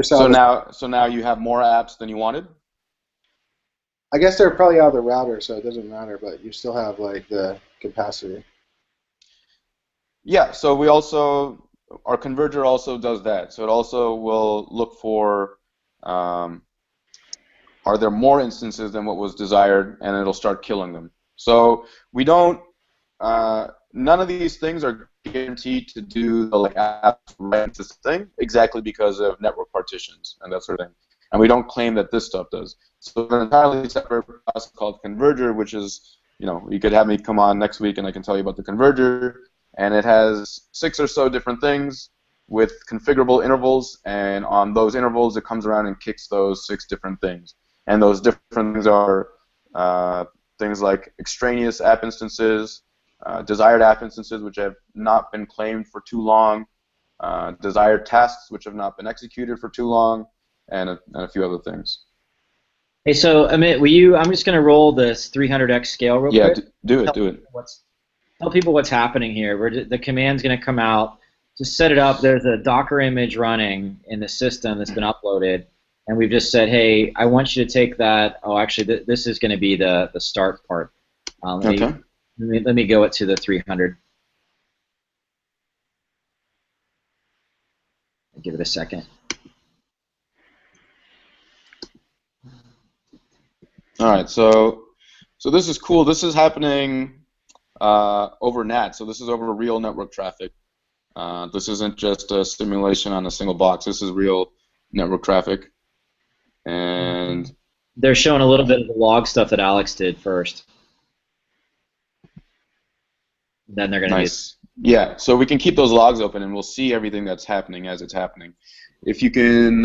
So now you have more apps than you wanted? I guess they're probably out of the router, so it doesn't matter, but you still have like the capacity. Yeah, so our converger also does that. So it also will look for are there more instances than what was desired, and it'll start killing them. So we don't none of these things are guaranteed to do the app right this thing exactly because of network partitions and that sort of thing. And we don't claim that this stuff does. So an entirely separate process called converger, which is, you could have me come on next week and I can tell you about the converger. And it has 6 or so different things with configurable intervals, and on those intervals it comes around and kicks those 6 different things. And those different things are things like extraneous app instances, desired app instances which have not been claimed for too long, desired tasks which have not been executed for too long, and a few other things. Hey, so Amit, I'm just going to roll this 300x scale real quick. Yeah, do it. Tell people what's happening here. The command's going to come out. Just set it up. There's a Docker image running in the system that's been uploaded, and we've just said, hey, I want you to take that. Oh, actually, this is going to be the start part. Let me go it to the 300. I'll give it a second. All right, so this is cool. This is happening over NAT, so this is over real network traffic. This isn't just a simulation on a single box. This is real network traffic. And they're showing a little bit of the log stuff that Alex did first. Then they're going to Nice. Yeah, so we can keep those logs open and we'll see everything that's happening as it's happening. If you can,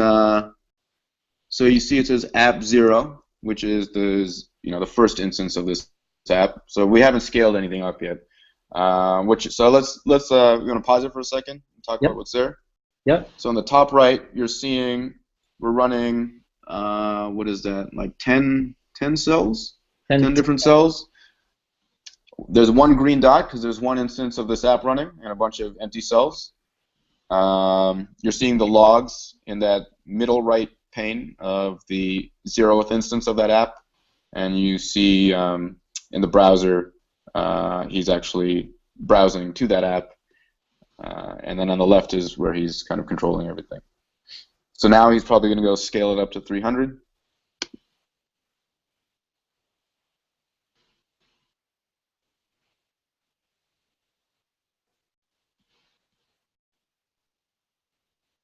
so you see it says app 0, which is the first instance of this app. So we haven't scaled anything up yet. So let's we're going to pause it for a second and talk about what's there. Yep. So on the top right, you're seeing we're running, what is that, like 10 cells? 10 different cells. There's one green dot because there's one instance of this app running and a bunch of empty cells. You're seeing the logs in that middle right pane of the 0th instance of that app. And you see in the browser, he's actually browsing to that app. And then on the left is where he's kind of controlling everything. So now he's probably going to go scale it up to 300.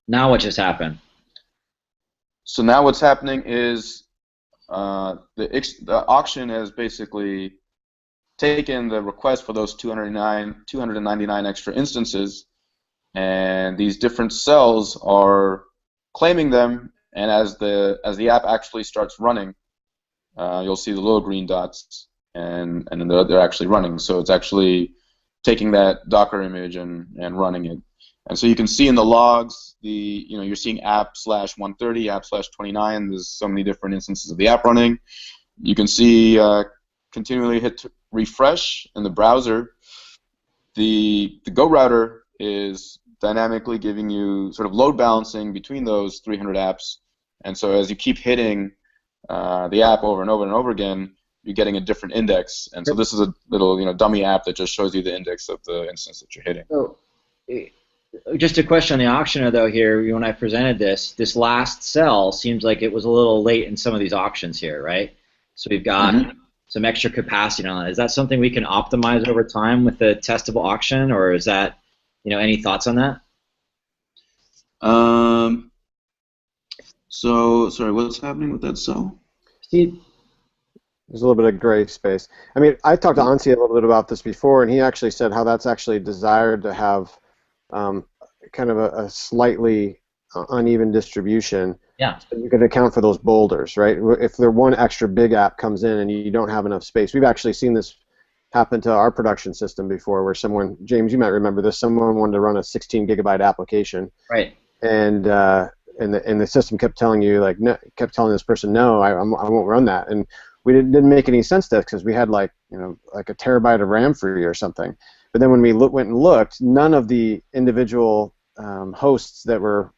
Now what just happened? So now what's happening is the auction has basically taken the request for those 299 extra instances, and these different cells are claiming them. And as the app actually starts running, you'll see the little green dots, and then they're actually running. So it's actually taking that Docker image and running it. And so you can see in the logs, you're seeing app/130, app/29. There's so many different instances of the app running. You can see continually hit refresh in the browser. The Go router is dynamically giving you sort of load balancing between those 300 apps. And so as you keep hitting the app over and over and over again, you're getting a different index. And so this is a little dummy app that just shows you the index of the instance that you're hitting. So, just a question on the auctioner, though, here, when I presented this last cell seems like it was a little late in some of these auctions here, right? So we've got some extra capacity on it. Is that something we can optimize over time with the testable auction, or is that, any thoughts on that? So, sorry, what's happening with that cell? Steve? There's a little bit of gray space. I mean, I talked to Ansi a little bit about this before, and he actually said how that's actually desired to have kind of a slightly uneven distribution. Yeah. So you can account for those boulders, right? If there one extra big app comes in and you don't have enough space, we've actually seen this happen to our production system before, where someone, James, you might remember this, someone wanted to run a 16 gigabyte application, right? And the system kept telling you kept telling this person, no, I won't run that, and we didn't make any sense to us because we had like a terabyte of RAM free or something. But then when we went and looked, none of the individual hosts that were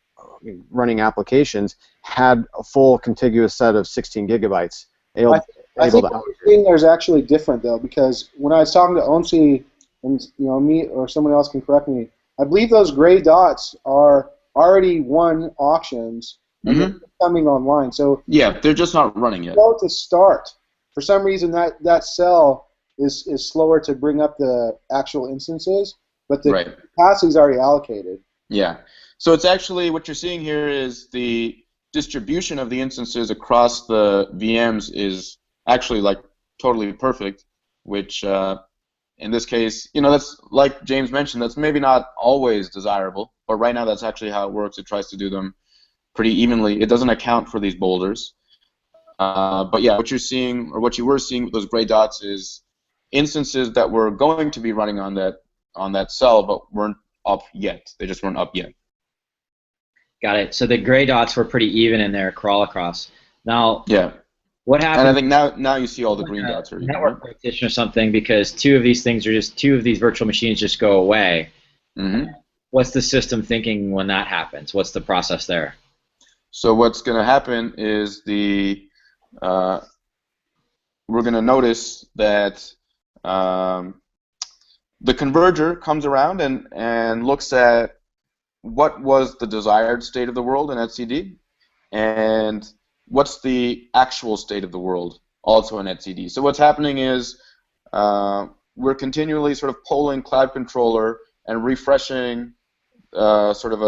running applications had a full contiguous set of 16 gigabytes. I think what you're seeing there is actually different, though, because when I was talking to Onsi, and me or someone else can correct me, I believe those gray dots are already won auctions and they're coming online. So yeah, they're just not running yet. Slow to start. For some reason, that cell is slower to bring up the actual instances, but the capacity is already allocated. Yeah. So it's actually, what you're seeing here is the distribution of the instances across the VMs is actually like totally perfect, which in this case, that's, like James mentioned, that's maybe not always desirable, but right now that's actually how it works. It tries to do them pretty evenly. It doesn't account for these boulders. But yeah, what you're seeing, or what you were seeing with those gray dots, is instances that were going to be running on that cell but weren't up yet. They just weren't up yet. Got it. So the gray dots were pretty even in their crawl across. Now, what happened? And I think now you see all the green dots are even. Network partition or something, because two of these virtual machines just go away. What's the system thinking when that happens? What's the process there? So what's going to happen is we're going to notice that the converger comes around and looks at what was the desired state of the world in etcd, and what's the actual state of the world also in etcd. So what's happening is we're continually sort of polling Cloud Controller and refreshing sort of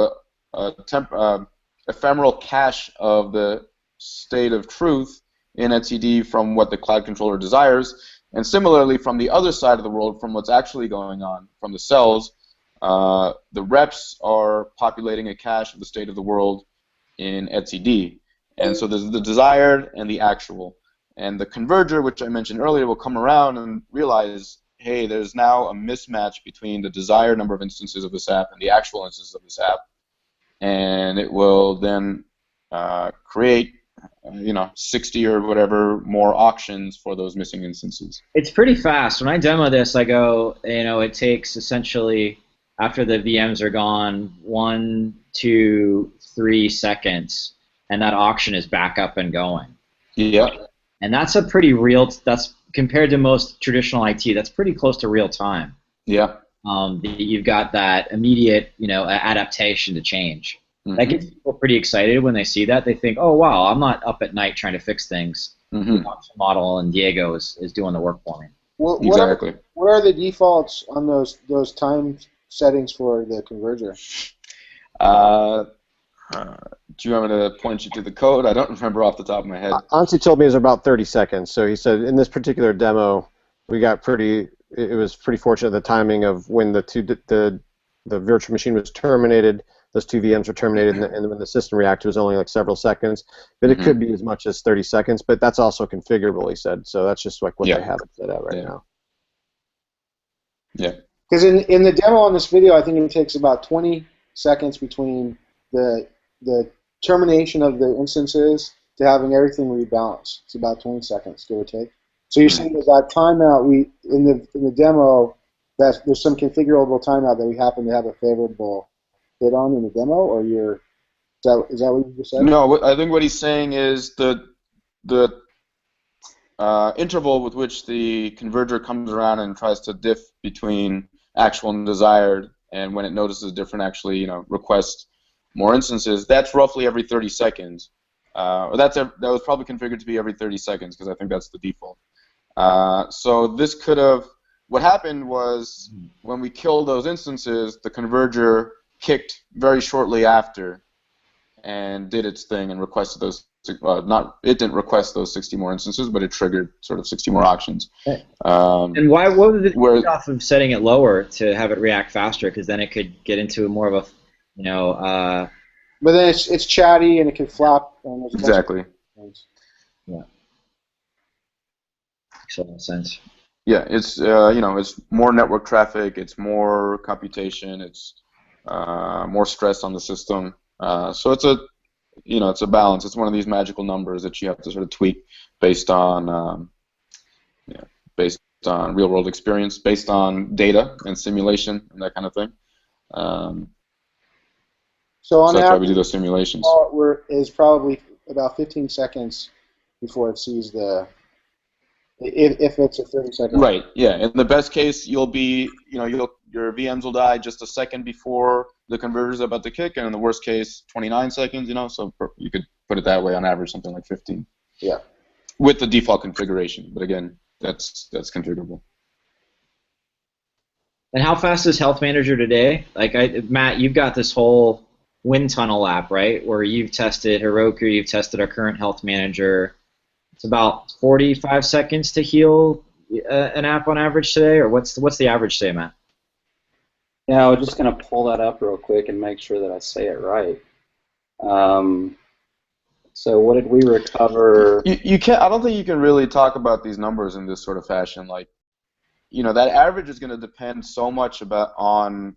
a ephemeral cache of the state of truth in etcd from what the cloud controller desires, and similarly from the other side of the world, from what's actually going on, from the cells, the reps are populating a cache of the state of the world in etcd. And so there's the desired and the actual. And the converger, which I mentioned earlier, will come around and realize, hey, there's now a mismatch between the desired number of instances of this app and the actual instances of this app. And it will then create 60 or whatever more auctions for those missing instances. It's pretty fast. When I demo this, I go, it takes essentially, after the VMs are gone, 1, 2, 3 seconds, and that auction is back up and going. Yeah. And that's a pretty real, that's compared to most traditional IT, that's pretty close to real time. Yeah. You've got that immediate, adaptation to change. Mm-hmm. That gets people pretty excited when they see that. They think, oh, wow, I'm not up at night trying to fix things. Mm-hmm. The auction model and Diego is doing the work for me. Well, exactly. What are the defaults on those time settings for the converger? Do you want me to point you to the code? I don't remember off the top of my head. Ansi told me it was about 30 seconds. So he said in this particular demo, we got it was pretty fortunate the timing of when the virtual machine was terminated. Those two VMs were terminated, and when the system reacted, it was only like several seconds. But it could be as much as 30 seconds. But that's also configurable, he said. So that's just like what they have it set at right now. Yeah. Because in the demo on this video, I think it takes about 20 seconds between the termination of the instances to having everything rebalanced. It's about 20 seconds, give or take. So you're saying that timeout, in the demo, that there's some configurable timeout that we happen to have a favorable hit on in the demo, or is that what you just said? No, I think what he's saying is the interval with which the converger comes around and tries to diff between actual and desired, and when it notices different, actually, request more instances, that's roughly every 30 seconds. That was probably configured to be every 30 seconds because I think that's the default. So this could have, what happened was when we killed those instances, the converger kicked very shortly after and did its thing and requested those, it didn't request those 60 more instances, but it triggered sort of 60 more auctions. And what was the trade-off of setting it lower to have it react faster? Because then it could get into more of a, But then it's chatty and it can flop. And exactly. Yeah. Makes a lot of sense. Yeah, it's it's more network traffic, it's more computation, it's more stress on the system. So it's a balance. It's one of these magical numbers that you have to sort of tweak based on real world experience, based on data and simulation and that kind of thing. So that's why we do those simulations. Is probably about 15 seconds before it sees if it's a 30-second. Right. Yeah. In the best case, your VMs will die just a second before the converter is about to kick, and in the worst case, 29 seconds. So you could put it that way on average, something like 15. Yeah. With the default configuration, but again, that's configurable. And how fast is Health Manager today? Matt, you've got this whole wind tunnel app, right, where you've tested Heroku, you've tested our current Health Manager. It's about 45 seconds to heal an app on average today, or what's the average today, Matt? Yeah, I was just going to pull that up real quick and make sure that I say it right. So what did we recover? You can't. I don't think you can really talk about these numbers in this sort of fashion. That average is going to depend so much on.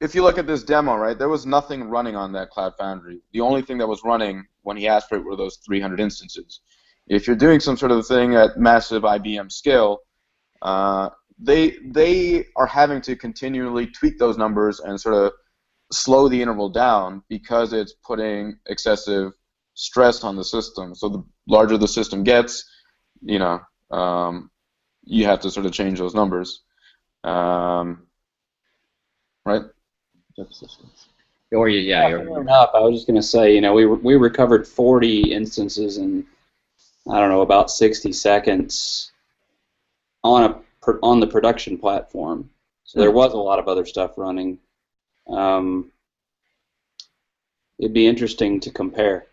If you look at this demo, right, there was nothing running on that Cloud Foundry. The only thing that was running when he asked for it were those 300 instances. If you're doing some sort of thing at massive IBM scale, they are having to continually tweak those numbers and sort of slow the interval down because it's putting excessive stress on the system. So the larger the system gets, you have to sort of change those numbers, right? Or I was just going to say, we recovered 40 instances in, I don't know, about 60 seconds on the production platform. So there was a lot of other stuff running. It'd be interesting to compare.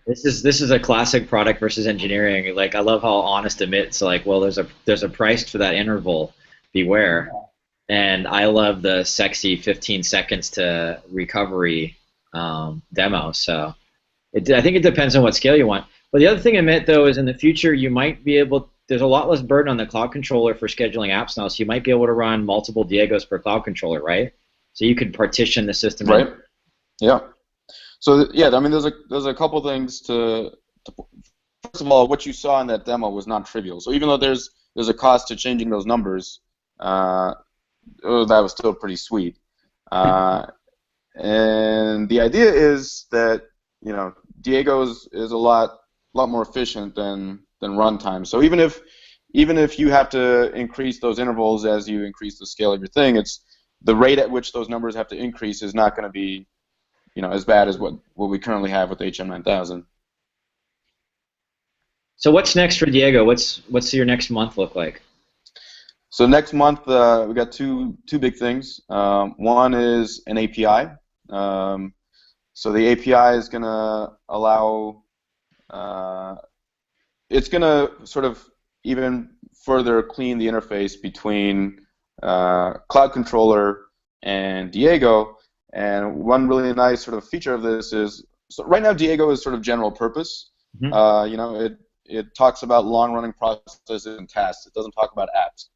This is a classic product versus engineering. Like I love how honest Amit's like, well, there's a price for that interval. Beware. And I love the sexy 15 seconds to recovery demo. So I think it depends on what scale you want. But the other thing, Amit, though, is in the future you might be able. There's a lot less burden on the cloud controller for scheduling apps now, so you might be able to run multiple Diegos per cloud controller, right? So you could partition the system. Right. Yeah. So yeah, I mean, there's a couple things to first of all, what you saw in that demo was not trivial. So even though there's a cost to changing those numbers, that was still pretty sweet. And the idea is that Diego is a lot more efficient than runtime. So even if you have to increase those intervals as you increase the scale of your thing, it's the rate at which those numbers have to increase is not going to be as bad as what we currently have with HM9000. So what's next for Diego? What's your next month look like? So next month we got two big things. One is an API. So the API is going to allow, it's going to sort of even further clean the interface between Cloud Controller and Diego. And one really nice sort of feature of this is, so right now Diego is sort of general purpose. Mm-hmm. It talks about long-running processes and tasks. It doesn't talk about apps.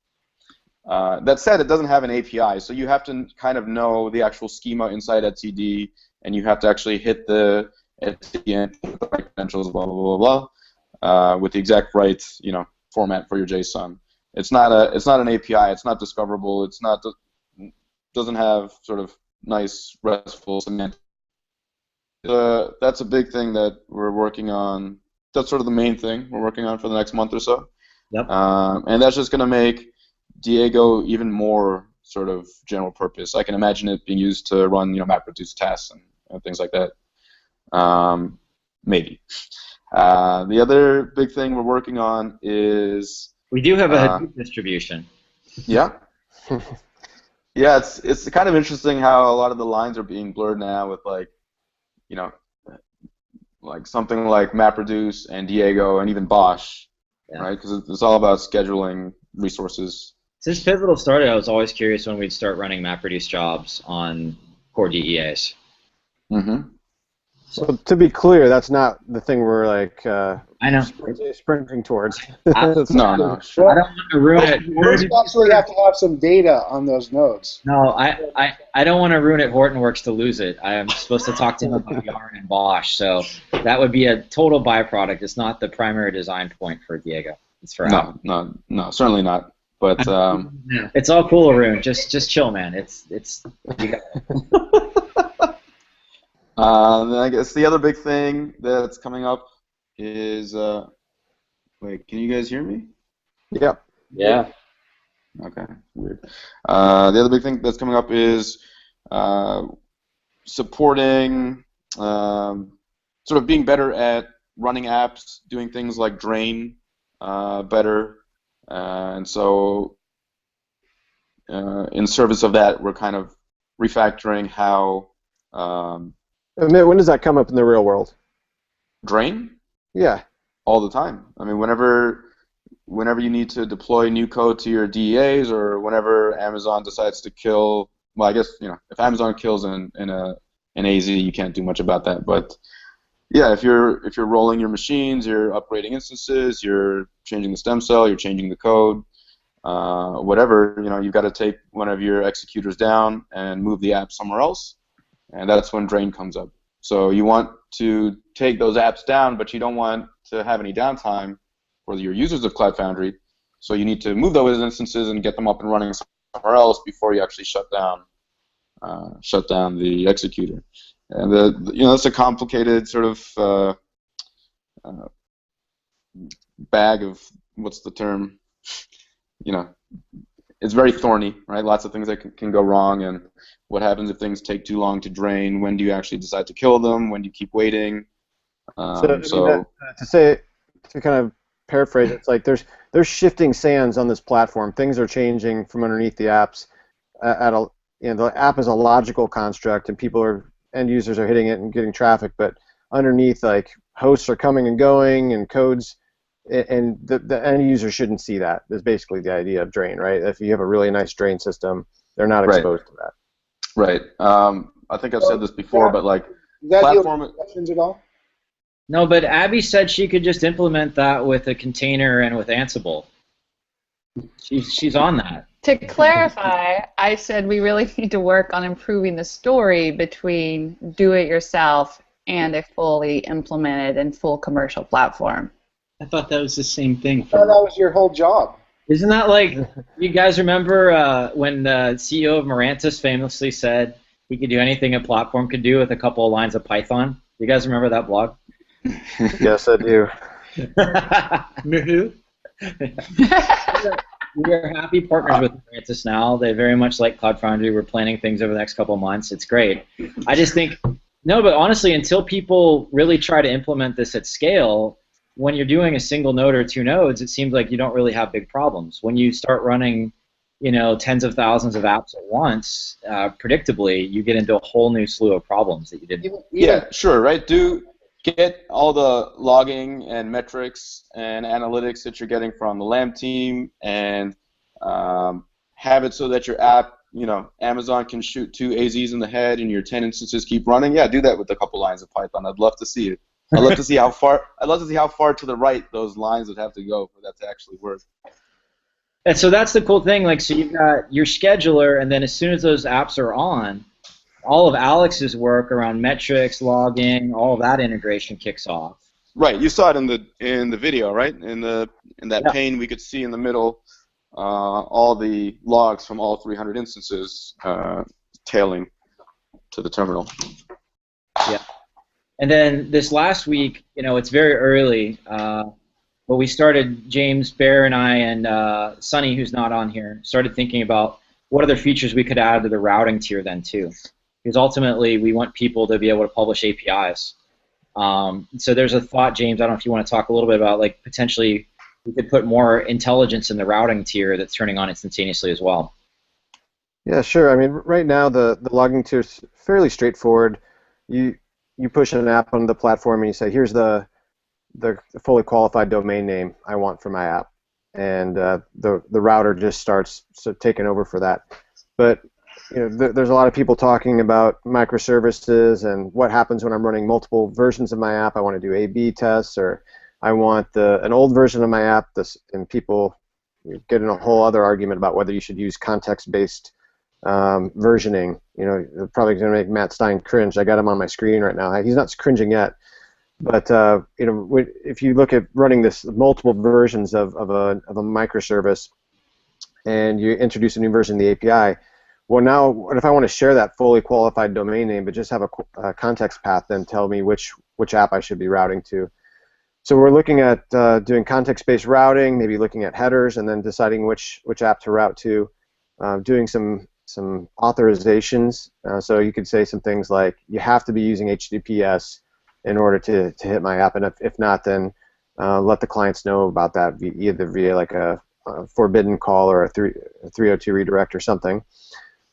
That said, it doesn't have an API, so you have to kind of know the actual schema inside etcd, and you have to actually hit the etcd with the right credentials, blah blah blah blah, with the exact right format for your JSON. It's not an API. It's not discoverable. Doesn't have sort of nice RESTful semantics. That's a big thing that we're working on. That's sort of the main thing we're working on for the next month or so. Yep. And that's just going to make Diego even more sort of general purpose. I can imagine it being used to run MapReduce tasks and things like that. Maybe. The other big thing we're working on is we do have a Hadoop distribution. Yeah. Yeah, it's kind of interesting how a lot of the lines are being blurred now with like something like MapReduce and Diego and even Bosch, right? Because it's all about scheduling resources. Since Pivotal started, I was always curious when we'd start running MapReduce jobs on core DEAs. Mm-hmm. So to be clear, that's not the thing we're like I know sprinting towards. No. I don't want to ruin it. We actually have to have some data on those nodes. No, I don't want to ruin it. Hortonworks to lose it. I am supposed to talk to him about Yarn and Bosch, so that would be a total byproduct. It's not the primary design point for Diego. It's for Apple. No, certainly not. But it's all cool, Arun. Just chill, man. It's you got then I guess the other big thing that's coming up is wait, can you guys hear me? Yep. Yeah. Okay, weird. The other big thing that's coming up is supporting sort of being better at running apps, doing things like drain better, and so in service of that, we're kind of refactoring how Amit, when does that come up in the real world? drain Yeah. all the time. I mean, whenever you need to deploy new code to your DEAs, or whenever Amazon decides to kill, well, I guess if Amazon kills an AZ, you can't do much about that. But yeah, if you're rolling your machines, you're upgrading instances, you're changing the stem cell, you're changing the code, whatever, you've got to take one of your executors down and move the app somewhere else, and that's when drain comes up. So you want to take those apps down, but you don't want to have any downtime for your users of Cloud Foundry. So you need to move those instances and get them up and running somewhere else before you actually shut down the executor. And that's a complicated sort of bag of, what's the term? It's very thorny, right? Lots of things that can go wrong, and what happens if things take too long to drain? When do you actually decide to kill them? When do you keep waiting? To kind of paraphrase, it's like there's shifting sands on this platform. Things are changing from underneath the apps. The app is a logical construct, and end users are hitting it and getting traffic. But underneath, like hosts are coming and going and codes, and the end user shouldn't see that. That's basically the idea of drain, right? If you have a really nice drain system, they're not exposed to that. Right. I think I've said this before, but like platform questions at all? No, but Abby said she could just implement that with a container and with Ansible. She's on that. To clarify, I said we really need to work on improving the story between do-it-yourself and a fully implemented and full commercial platform. I thought that was the same thing. I thought that was your whole job. Isn't that like, you guys remember when the CEO of Mirantis famously said he could do anything a platform could do with a couple of lines of Python? You guys remember that blog? Yes, I do. Who? We are happy partners with Mirantis now. They very much like Cloud Foundry. We're planning things over the next couple of months. It's great. I just think, no, but honestly, until people really try to implement this at scale, when you're doing a single node or two nodes, it seems like you don't really have big problems. When you start running, tens of thousands of apps at once, predictably, you get into a whole new slew of problems that you didn't. Yeah, sure, right? Get all the logging and metrics and analytics that you're getting from the LAMP team, and have it so that your app, Amazon can shoot 2 AZs in the head and your 10 instances keep running. Yeah, do that with a couple lines of Python. I'd love to see it. I'd love to see how far. I'd love to see how far to the right those lines would have to go for that to actually work. And so that's the cool thing. Like, so you've got your scheduler, and then as soon as those apps are on, all of Alex's work around metrics, logging, all of that integration kicks off. Right. You saw it in the video, right? In that pane, we could see in the middle all the logs from all 300 instances tailing to the terminal. Yeah. And then this last week, it's very early, but we started, James, Bear, and I, and Sonny, who's not on here, started thinking about what other features we could add to the routing tier then too. Because ultimately, we want people to be able to publish APIs. So there's a thought, James, I don't know if you want to talk a little bit about, like, potentially we could put more intelligence in the routing tier that's turning on instantaneously as well. Yeah, sure. I mean, right now the logging tier is fairly straightforward. You push an app on the platform and you say, here's the fully qualified domain name I want for my app, and the router just starts taking over for that. But there's a lot of people talking about microservices and what happens when I'm running multiple versions of my app. I want to do A/B tests, or I want an old version of my app. And people get in a whole other argument about whether you should use context-based versioning. They're probably going to make Matt Stein cringe. I got him on my screen right now. He's not cringing yet, but if you look at running this multiple versions of a microservice, and you introduce a new version of the API, well, now what if I want to share that fully qualified domain name, but just have a context path, then tell me which app I should be routing to? So we're looking at doing context-based routing, maybe looking at headers, and then deciding which app to route to. Doing some authorizations. So you could say some things like, you have to be using HTTPS in order to hit my app, and if not, then let the clients know about that either via like a forbidden call or a 302 redirect or something.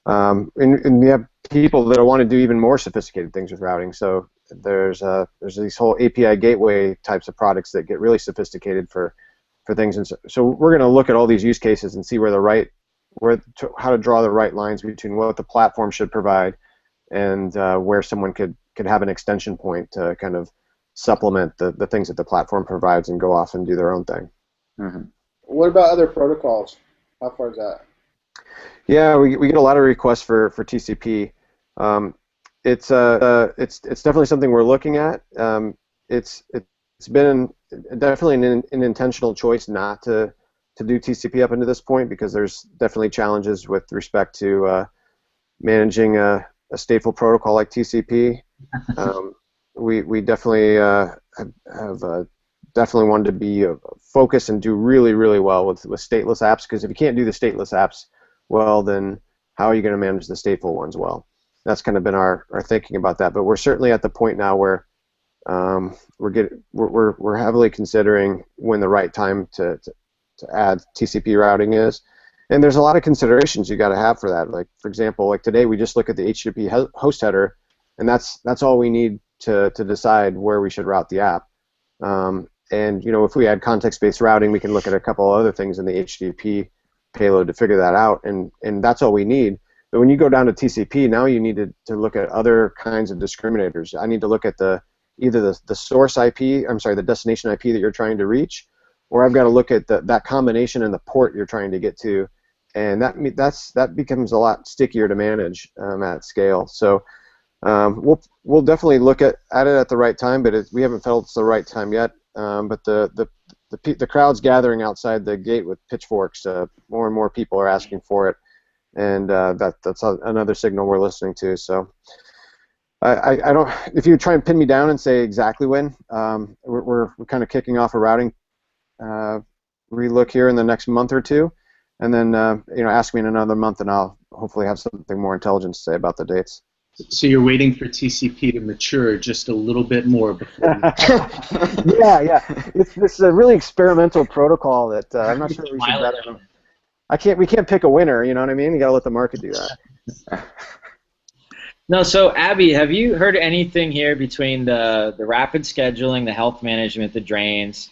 And we have people that want to do even more sophisticated things with routing. So there's these whole API gateway types of products that get really sophisticated for things. And so we're going to look at all these use cases and see how to draw the right lines between what the platform should provide and where someone could have an extension point to kind of supplement the things that the platform provides and go off and do their own thing. Mm-hmm. What about other protocols? How far is that? Yeah, we get a lot of requests for TCP. It's definitely something we're looking at. It's been definitely an intentional choice not to do TCP up into this point, because there's definitely challenges with respect to managing a stateful protocol like TCP. We definitely have definitely wanted to be focused and do really, really well with stateless apps, because if you can't do the stateless apps well, then how are you going to manage the stateful ones well? That's kind of been our thinking about that. But we're certainly at the point now where we're heavily considering when the right time to add TCP routing is, and there's a lot of considerations you got to have for that. Like, for example, like today we just look at the HTTP host header, and that's all we need to decide where we should route the app. And if we add context-based routing, we can look at a couple other things in the HTTP payload to figure that out, and that's all we need. But when you go down to TCP, now you need to look at other kinds of discriminators. I need to look at either the source IP, the destination IP that you're trying to reach, or I've got to look at that combination and the port you're trying to get to, and that becomes a lot stickier to manage at scale. So we'll definitely look at it at the right time, but we haven't felt it's the right time yet. But the crowd's gathering outside the gate with pitchforks. More and more people are asking for it, and that's another signal we're listening to. So I don't. If you try and pin me down and say exactly when, we're kind of kicking off a routing relook here in the next month or two, and then ask me in another month, and I'll hopefully have something more intelligent to say about the dates. So you're waiting for TCP to mature just a little bit more before. Yeah. It's a really experimental protocol that I'm not sure we should bet on. We can't pick a winner. You know what I mean? You gotta let the market do that. No. So Abby, have you heard anything here between the rapid scheduling, the health management, the drains,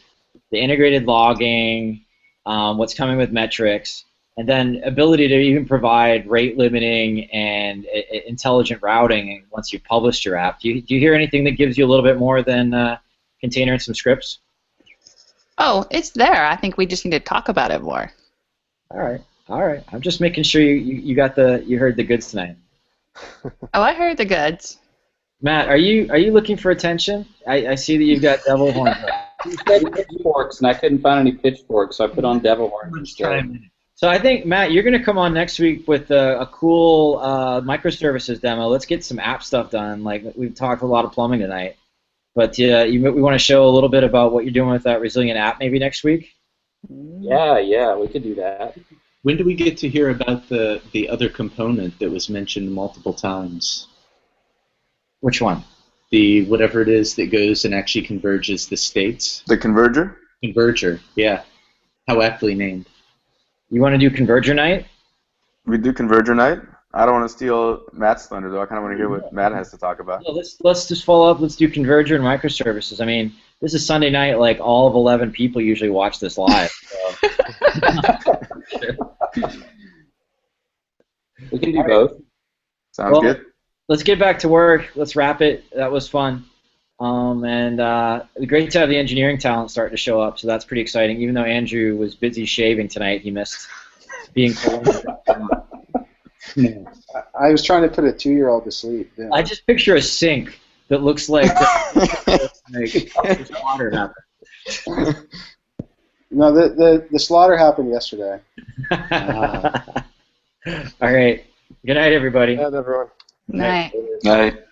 the integrated logging, what's coming with metrics? And then ability to even provide rate limiting and intelligent routing once you've published your app. Do you hear anything that gives you a little bit more than container and some scripts? Oh, it's there. I think we just need to talk about it more. All right. I'm just making sure you heard the goods tonight. Oh, I heard the goods. Matt, are you looking for attention? I see that you've got devil horns. You said pitchforks, and I couldn't find any pitchforks, so I put on devil horns instead. So I think, Matt, you're going to come on next week with a cool microservices demo. Let's get some app stuff done. Like we've talked a lot of plumbing tonight. But we want to show a little bit about what you're doing with that resilient app maybe next week? Yeah, we could do that. When do we get to hear about the other component that was mentioned multiple times? Which one? The whatever it is that goes and actually converges the states. The converger? Converger, yeah. How aptly named. You want to do Converger Night? We do Converger Night? I don't want to steal Matt's thunder, though. I kind of want to hear what Matt has to talk about. No, let's just follow up. Let's do Converger and microservices. I mean, this is Sunday night. Like, all of 11 people usually watch this live. So. We can do both. Sounds good. Let's get back to work. Let's wrap it. That was fun. And great to have the engineering talent starting to show up, so that's pretty exciting. Even though Andrew was busy shaving tonight, he missed being cold. I was trying to put a 2-year-old to sleep. Yeah. I just picture a sink that looks like slaughter happened. No, the slaughter happened yesterday. All right. Good night, everybody. Good night, everyone. Night. Night.